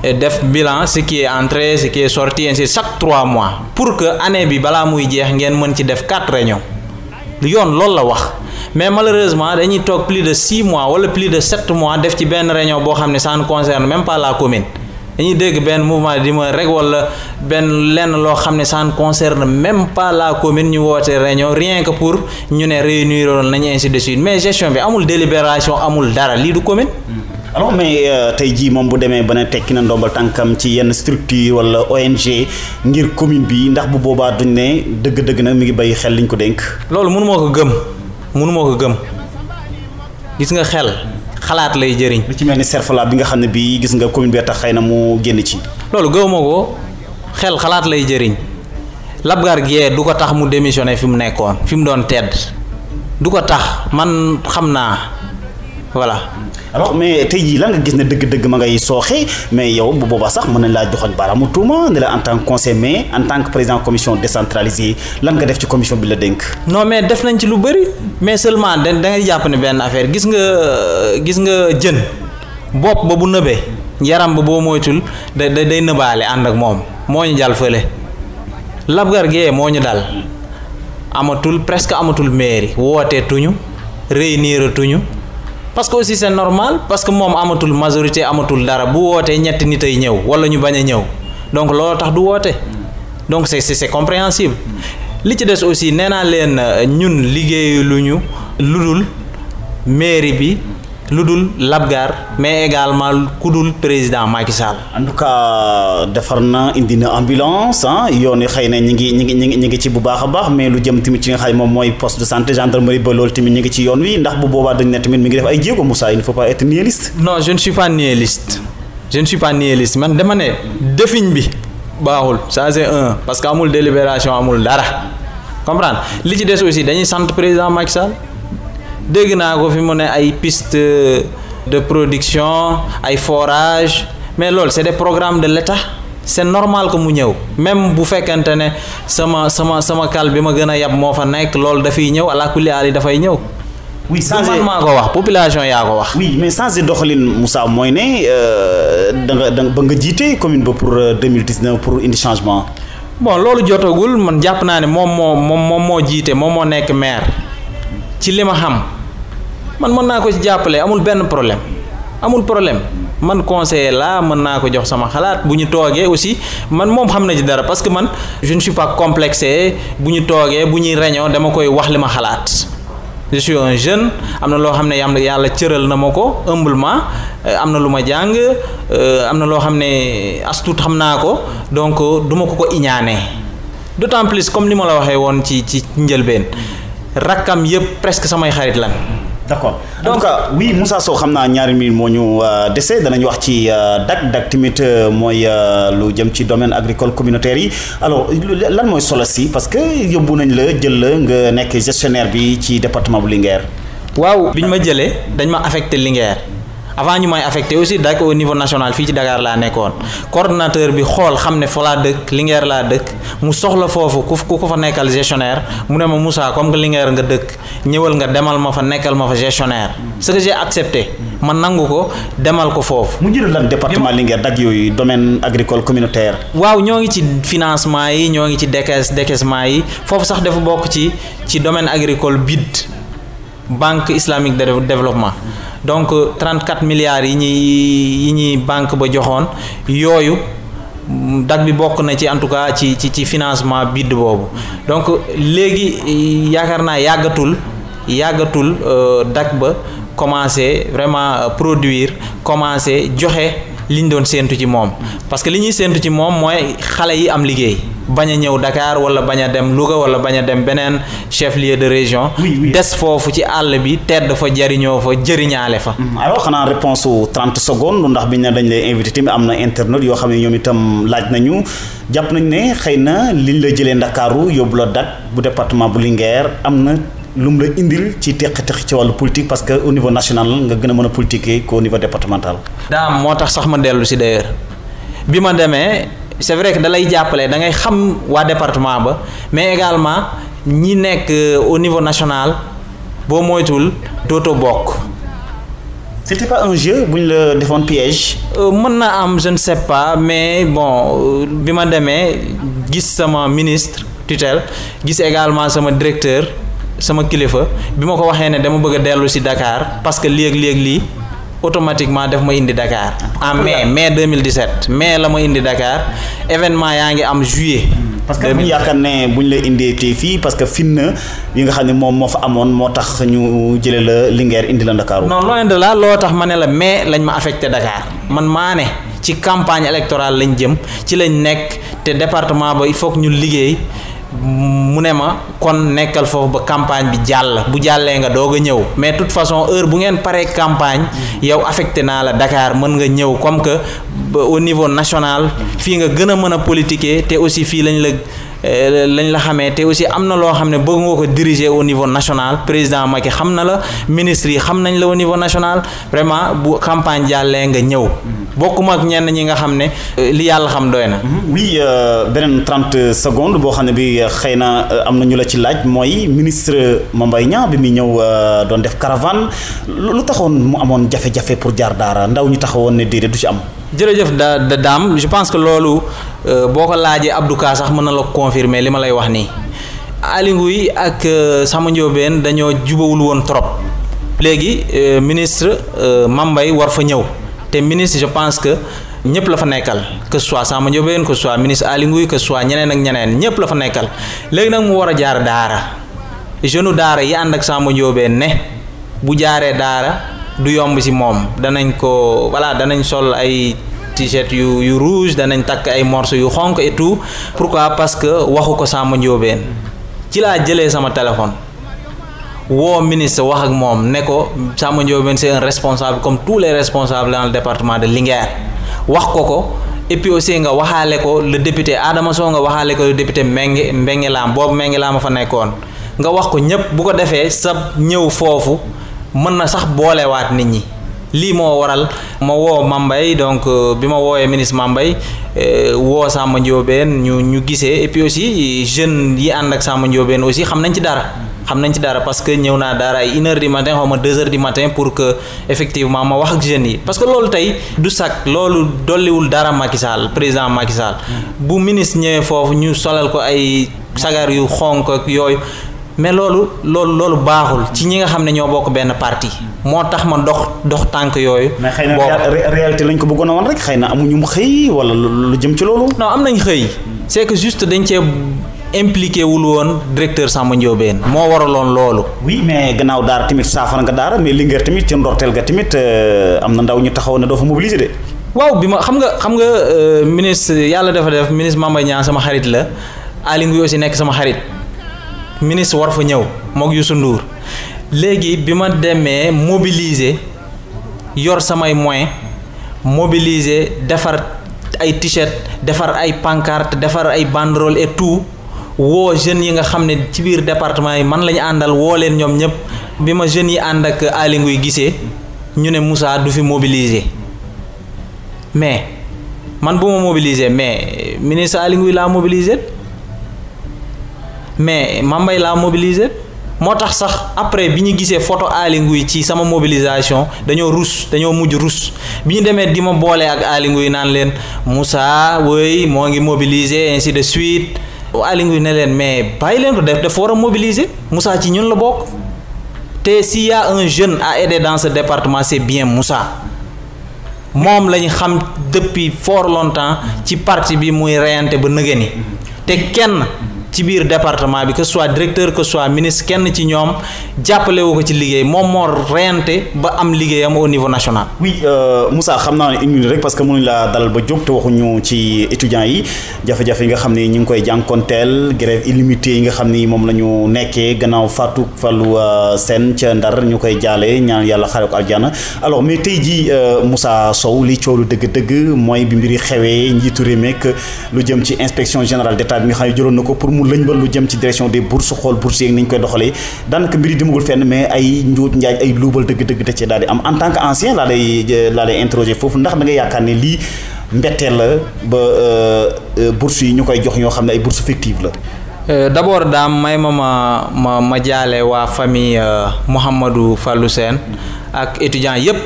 et def bilan ce qui est entré ce qui est sorti ainsi chaque 3 mois pour que année bi balaa muy jeex ngeen mën ci def 4 réunions yoon loolu la wax mais malheureusement dañuy toog plus de 6 mois wala plus de 7 mois def ci benn réunion boo xam ne ça ne concerne même pas la commune dañuy dégg benn mouvement di ma rek wala benn lenn loo xam ne ça ne concerne même pas la commune ñu woote réunion rien que pour ñu ne réunir nañu ainsi de suite mais gestion bi amul délibération amul dara lii du commune. alors mais tey jii moom bu demee ba ne tekki na ndombal tànkam ci yenn structure wala ONG ngir commune bi ndax bu boobaa duñ ne dëgg-dëgg nag mi ngi bàyyi xel liñ ko dénk. loolu mënu moo ko gëm gis nga xel xalaat lay jëriñ. lu ci mel ni Serfala bi nga xam ne bii gis nga commune bee tax xëy na mu génn ci. loolu gëwuma ko xel xalaat lay jëriñ Labgar Gueye du ko tax mu démissionné fi mu nekkoon fi mu doon tedd du ko tax man xam naa voilà. alors mais tey jii lan nga gis ne dëgg-dëgg ma ngay sooxe mais yow bu boobaa sax mën nañ laa joxoñ baaraamu tuuma ne la en tant que conseiller mais en tant que président commission décentralisée lan nga def ci commission bi la dénk. non mais def nañ ci lu bëri mais seulement da ngay jàpp ne benn affaire gis nga jën bopp ba bu nëbee yaram ba boo moytul day nëbaale ànd ak moom moo ñu jàll fële Labgar Gueye moo ñu dal presque amatul mairie wootee tuñu réunir tuñu parce que aussi c'est normal parce que moom amatul majorité amatul dara bu wootee ñetti nit ay ñëw wala ñu bañ a ñëw donc loolu tax du woote donc c'est compréhensible li ci des aussi nee naa leen ñun liggéeyu lu ñu lu dul mairie bi lu dul Labgar mais également ku dul président Macky Sall. en tout cas defar na indi na ambulance yoon yi xëy na ñi ngi ci bu baax a baax mais lu jëm tamit ci nga xam moom mooy poste de santé gendarmerie ba loolu tamit ñi ngi ci yoon wi ndax bu boobaa dañ ne tamit mi ngi def ay jéego Moussa il ne faut pas être nihiliste. non je ne suis pas nihiliste man dama ne defiñ bi baaxul ça c'est parce que amul délibération amul dara comprendre li ci des aussi dañuy sant président Macky Sall. dégg naa ko fi mu ne ay piste de production ay forage mais loolu c'est des programmes de l'État c'est normal que mu ñëw même bu fekkente ne sama kal bi ma gën a yab moo fa nekk loolu dafay ñëw ala kulli aali dafay ñëw. oui man maa ko wax population yaa ko wax. oui mais changer doxalin Moussa mooy ne da ba nga jiite commune ba pour 2019 pour indi changement. bon loolu jotagul man jàpp naa ne moom moo jiite moom moo nekk maire ci li ma xam. man mën naa ko ci jàppale amul benn problème man conseiller la mën naa ko jox sama xalaat bu ñu toogee aussi man moom xam na ci dara parce que man je ne suis pas complexé bu ñu toogee bu ñuy réunion dama koy wax li ma xalaat je suis un jeune am na loo xam ne yàlla cëral na ma ko humblement am na lu ma jàng am na loo xam ne as tuut xam naa ko donc duma ko iñaanee d'autant plus comme ni ma la waxee woon ci njëlbeen rakkam yëpp presque samay xarit lan. d'accord donc oui Moussa Sow xam naa ñaari minutes moo ñu dese danañ wax ci DAC tamit mooy lu jëm ci domaine agricole communautaire yi alors lan mooy solo si parce que yóbbu nañ la jël la nga nekk gestionnaire bi ci département bu Linguère. waaw bi ñu ma jëlee dañ ma affecté Linguère avant ñu may affecté aussi DAC au niveau national fii ci Dakar laa nekkoon coordonnateur bi xool xam ne fa laa dëkk Linguère laa dëkk mu soxla foofu ku ko fa nekkal gestionnaire mu ne ma Moussa comme que Linguère nga dëkk ñëwal nga demal ma fa nekkal ma fa gestionnaire ce que j'ai accepté ma nangu ko demal ko foofu. mu jël lan département Linguère DAC yooyu domaine agricole communautaire. waaw ñoo ngi ci financement yi ñoo ngi ci décaissement yi foofu sax dafa bokk ci domaine agricole BID banque islamique de développement. donc 34 milliards yi ñuy banque ba joxoon yooyu DAC bi bokk na ci en tout cas ci financement BID boobu donc léegi yaakaar naa yàggatul DAC ba commencer vraiment produire commencer joxe li ñu doon séentu ci moom parce que li ñuy séentu ci moom mooy xale yi am liggéey bañ a ñëw Dakar wala bañ a dem Louga wala bañ a dem beneen chef-lieu de région. des foofu ci àll bi tedd fa jariñoo fa jëriñaale fa. alors xanaa réponse su 30 secondes ndax biñ ne dañ lay invité tamit am na internet yoo xam ne ñoom itam laaj nañu jàpp nañ ne xëy na liñ la jëlee Ndakaaru yóbbu la DAC bu département bu Linguère am na lu mu la indil ci teq-teq ci wàllu politique parce que au niveau national nga gën a mën a politiquer qu'au niveau départemental. daam moo tax sax ma dellu si d'ailleurs bi ma demee. c'est vrai que da lay jàppale da ngay xam waa département ba mais également ñi nekk au niveau national boo moytul dootoo bokk. c'était pas un jeu bu ñu la defoon piège. mën na am je ne sais pas mais bon bi ma demee gis sama ministre tutelle gis également sama directeur sama kilifa bi ma ko waxee ne dama bëgg a dellu si Dakar parce que léeg-léeg lii automatiquement daf ma indi Dakar en mai 2017 mai la ma indi Dakar événement yaa ngi am juillet. parce que bu ñu yaakaar ne bu ñu la indee tey fii parce que fitna yi nga xam ne moom moo fa amoon moo tax ñu jëlee la Linguère indi la Dakar. non loin de là loo tax ma ne la mai lañ ma affecté Dakar man maa ne ci campagne électorale lañ jëm ci lañ nekk te département ba il faut que ñu liggéey. mu ne ma kon nekkal foofu ba campagne bi jàll bu jàllee nga doog a ñëw mais de toute façon heure bu ngeen paree campagne yow affecté naa la Dakar mën nga ñëw comme que au niveau national fii nga gën a mën a politiquer te aussi fii lañ la xamee te aussi am na loo xam ne bëgg nga ko diriger au niveau national président Macky xam na la ministre yi xam nañ la au niveau national vraiment bu campagne jàllee nga ñëw bokkuma ak ñenn ñi nga xam ne li yàlla xam doy na. oui beneen 30 secondes boo xam ne bi xëy na am na ñu la ci laaj mooy ministre Mame Mbaye Niang bi muy ñëw doon def caravane lu taxoon mu amoon jafe-jafe pour jaar Daara ndaw ñu taxawoon ne déedéet du ci am. jërëjëf daam je pense que loolu boo ko laajee Abdou Ka sax mën na la confirmer li ma lay wax nii Aly Ngouille ak Samba Ndiobène dañoo jubawul woon trop léegi ministre Mame Mbaye war fa ñëw te ministre je pense que ñëpp la fa nekkal que ce soit Samba Ndiobène que ce soit ministre Aly Ngouille que ce soit ñeneen ak ñeneen ñëpp la fa nekkal léegi nag mu war a jaar Daara jeune Daara yi ànd ak Samba Ndiobène ne bu jaaree Daara du yomb ci moom danañ sol ay t-shirt yu rouge danañ takk ay morceaux yu xonk et tout pourquoi parce que waxu ko Samba Ndiobène ci laa jëlee sama téléphone woo ministre wax ak moom ne ko Samba Ndiobène c'est un responsable comme tous les responsables dans le département de Linguère wax ko et puis aussi nga waxaale ko le député Adama Sow nga waxaale ko le député Mbengue Lam boobu Mbengue Lam a fa nekkoon nga wax ko ñëpp bu ko defee sa ñëw foofu mën na sax boolewaat nit ñi lii moo waral ma woo Mame Mbaye donc bi ma woowee ministre Mame Mbaye woo Samba Ndiobène ñu gisee et puis aussi jeunes yi ànd ak Samba Ndiobène aussi xam nañ ci dara parce que ñëw naa Daara ay 1h du matin xaw ma 2h du matin pour que effectivement ma wax ak jeunes yi parce que loolu tey du sac loolu dolliwul dara Macky Sall président Macky Sall bu ministre ñëwee foofu ñu solal ko ay sagar yu xonk ak yooyu mais loolu baaxul ci ñi nga xam ne ñoo bokk benn parti moo tax ma dox tànk yooyu. mais xëy na réalité lañ ko bëggoon a wan rek xëy na amuñu mu xëy wala lu jëm ci loolu. non am nañ xëy c'est que juste dañ cee impliqué wul woon directeur Samba Ndiobène moo waraloon loolu. oui mais gannaaw Daara tamit saafara nga Daara mais Linguère tamit ci ndorteel ga tamit am na ndaw ñu taxaw ne doo fa mobiliser de. waaw bi ma xam nga ministre yàlla dafa def ministre Mame Mbaye Niang sama xarit la Aly Ngouille aussi nekk sama xarit. ministre war fa ñëw mook Youssou Ndour léegi bi ma demee mobiliser yor samay moyens mobiliser defar ay t-shirt defar ay pancarte defar ay banderole et tout woo jeunes yi nga xam ne ci biir département yi man lañu àndal woo leen ñoom ñëpp bi ma jeunes yi ànd ak Aly Ngouille gisee ñu ne Moussa du fi mobiliser mais man bu ma mobiliser mais ministre Aly Ngouille laa mobiliser mais Mame Mbaye laa mobiliser moo tax sax après bi ñu gisee photo Aly Ngouille ci sama mobilisation dañoo mujj rus bi ñu demee di ma boole ak Aly Ngouille naan leen Moussa woy moo ngi mobiliser ainsi de suite Aly Ngouille ne leen mais bàyyi leen ko dafa war a mobiliser Moussa ci ñun la bokk te s'il y a un jeune à aider dans ce département c'est bien Moussa moom lañu xam depuis fort longtemps ci parti bi muy reyante ba nëgëni te kenn ci biir département bi que soit directeur que soit ministre kenn ci ñoom jàppale wu ko ci liggéey moom moo reyante ba am liggéeyam au niveau national. oui Moussa xam naa ne une minute rek parce que mënuñ laa dalal ba jóg te waxuñu ci étudiants yi jafe-jafe yi nga xam ne ñu ngi koy jànkonteel grève illimitée yi nga xam ni moom la ñu nekkee gannaaw Fatou Fallou Sène ca Ndar ñu koy jaale ñaan yàlla xare ko aljana alors mais tey jii Moussa Sow li coow lu dëgg-dëgg mooy bi mbiri xewee njiitu réew mi lu jëm ci inspection générale d'État bi nga xam ne jëloon na ko pour mu lëñbal lu jëm ci direction des bourses xool bourses yeeg ni ñu koy doxalee daanaka mbiri demagul fenn mais ay njuut njaaj ay luubal dëgg-dëgg te ci daal di am en tant que ancien laa lay interroger foofu ndax da nga yaakaar ne lii mbetteel la ba bourses yi ñu koy jox ñoo xam ne ay bourses fictives la. d'abord daam may ma jaale waa famille Mouhamadou Fallou Sène ak étudiants yëpp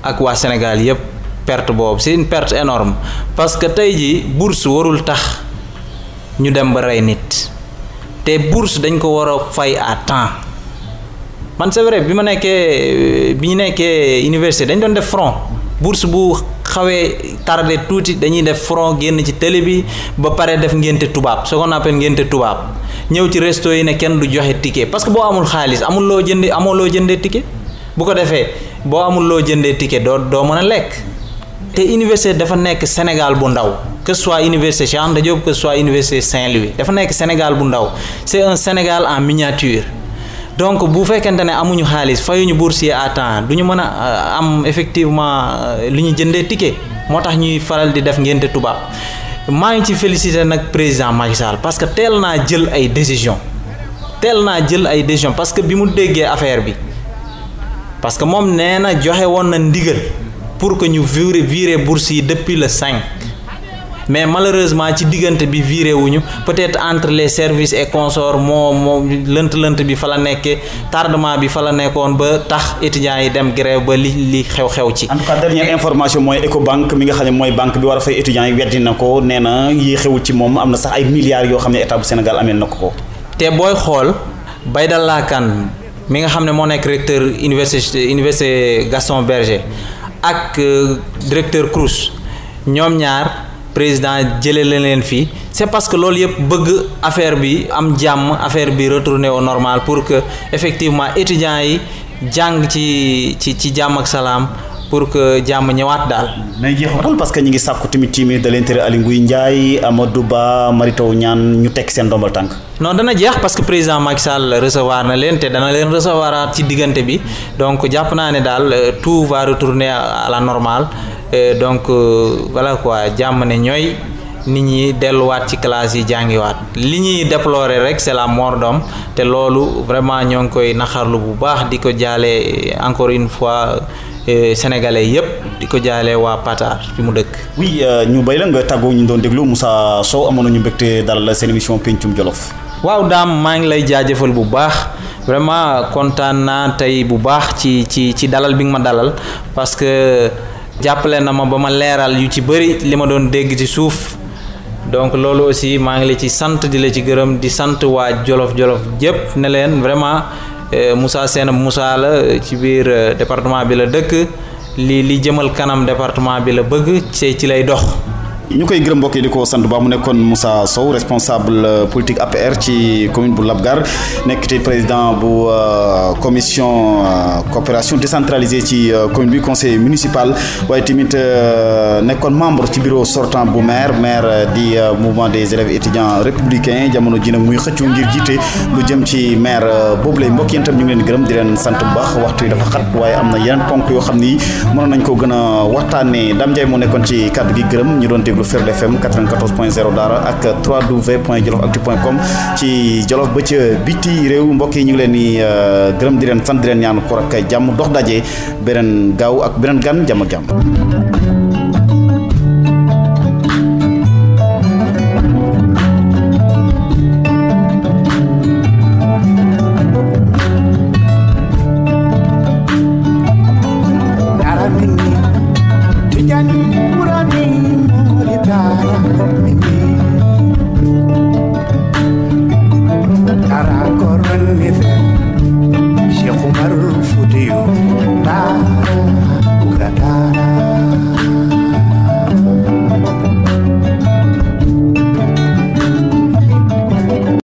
ak waa Sénégal yëpp perte boobu c'est une perte énorme parce que tey jii bourse warul tax ñu dem ba rey nit te bourse dañ ko war a fay à temps man c'est vrai bi ñu nekkee université dañ doon def front bourse bu xawee tardé tuuti dañuy def front génn ci télé bi ba pare def ngénte tubaab ce qu'on appelle ngénte tubaab ñëw ci resto yi ne kenn du joxe ticket parce que boo amul xaalis amoo loo jëndee ticket bu ko defee boo amul loo jëndee ticket doo mën a lekk te université dafa nekk Sénégal bu ndaw que ce soit université Cheikh Anta Diop que ce soit université Saint-Louis dafa nekk Sénégal bu ndaw c'est un Sénégal en miniature donc bu fekkente ne amuñu xaalis fayuñu boursier à temps du ñu mën a am effectivement lu ñu jëndee ticket moo tax ñuy faral di def ngénte tubaab maa ngi ci féliciter nag président Macky Sall parce que teel naa jël ay décision parce que bi mu déggee affaire bi parce que moom nee na joxe woon na ndigal pour que ñu virer bourse yi depuis le 5 mais malheureusement ci diggante bi viré wuñu peut-être entre les services et consorts moo lënt bi fa la nekkee tardement bi fa la nekkoon ba tax étudiants yi dem grève ba li xew ci. en tout cas dernière information mooy Ecobank mi nga xam ne mooy banque bi war a fay étudiants yi weddi na ko nee na yi xewul ci moom am na sax ay milliards yoo xam ne état bu Sénégal amee na ko. te booy xool Baydallah Kane mi nga xam ne moo nekk recteur université Gaston Berger ak directeur Crous ñoom ñaar. président jëlee leen fii c'est parce que loolu yëpp bëgg affaire bi am jàmm affaire bi retourner au normal pour que effectivement étudiants yi jàng ci jàmm ak salaam pour que jàmm ñëwaat daal. mais jeexatul parce que ñu ngi sàkku tamit ci ministre de l'Intérieur Aly Ngouille Ndiaye Amadou Ba Mary Teuw Niane ñu tekk seen ndombal tànk. non dana jeex parce que président Macky Sall recevoir na leen te dana leen recevoir ci diggante bi donc jàpp naa ne daal tout va retourner à la normale. Donc voilà quoi jàmm ne ñooy nit ñi delluwaat ci classe yi jàngiwaat li ñuy déplorer rek c'est la mort d'homme te loolu vraiment ñoo ngi koy naxarlu bu baax di ko jaale encore une fois sénégalais yépp di ko jaale waa Patar fi mu dëkk. oui ñu bay la nga tàggoo ñu doon déglu Moussa Sow amoon nañu mbégte dalal seen émission Pencum Jolof. waaw daam maa ngi lay jaajëfal bu baax vraiment kontaan naa tey bu baax ci dalal bi nga ma dalal parce que. jàppale na ma ba ma leeral yu ci bëri li ma doon dégg ci suuf donc loolu aussi maa ngi la ci sant di la ci gërëm di sant waa Jolof jëpp ne leen vraiment Moussa Sène Moussa la ci biir département bi la dëkk li jëmal kanam département bi la bëgg ci lay dox. ñu koy gërëm mbokk yi di ko sant ba mu nekkoon Moussa Sow responsable politique APR ci commune bu Labgar nekk te président bu commission coopération décentralisée ci commune bi conseil municipal waaye tamit nekkoon membre ci bureau sortant bu maire di mouvement des élèves étudiants républicains jamono ji nag muy xëccu ngir jiite lu jëm ci maire boobu lay mbokk yéen tam ñu ngi leen di gërëm di leen sant bu baax waxtu yi dafa xat waaye am na yeneen ponk yoo xam ni mënoon nañ ko gën a waxtaanee Dame Ndiaye moo nekkoon ci kàddu gi gërëm ñu doon déglu Ferd FM 94.0 Daara ak www.jolofactu.com ci Jolof ba ca biti réew mbokk yi ñu ngi leen di gërëm di leen sant di leen ñaan ko ak jàmm dox daje beneen gaaw ak beneen gan jàmm ak jàmm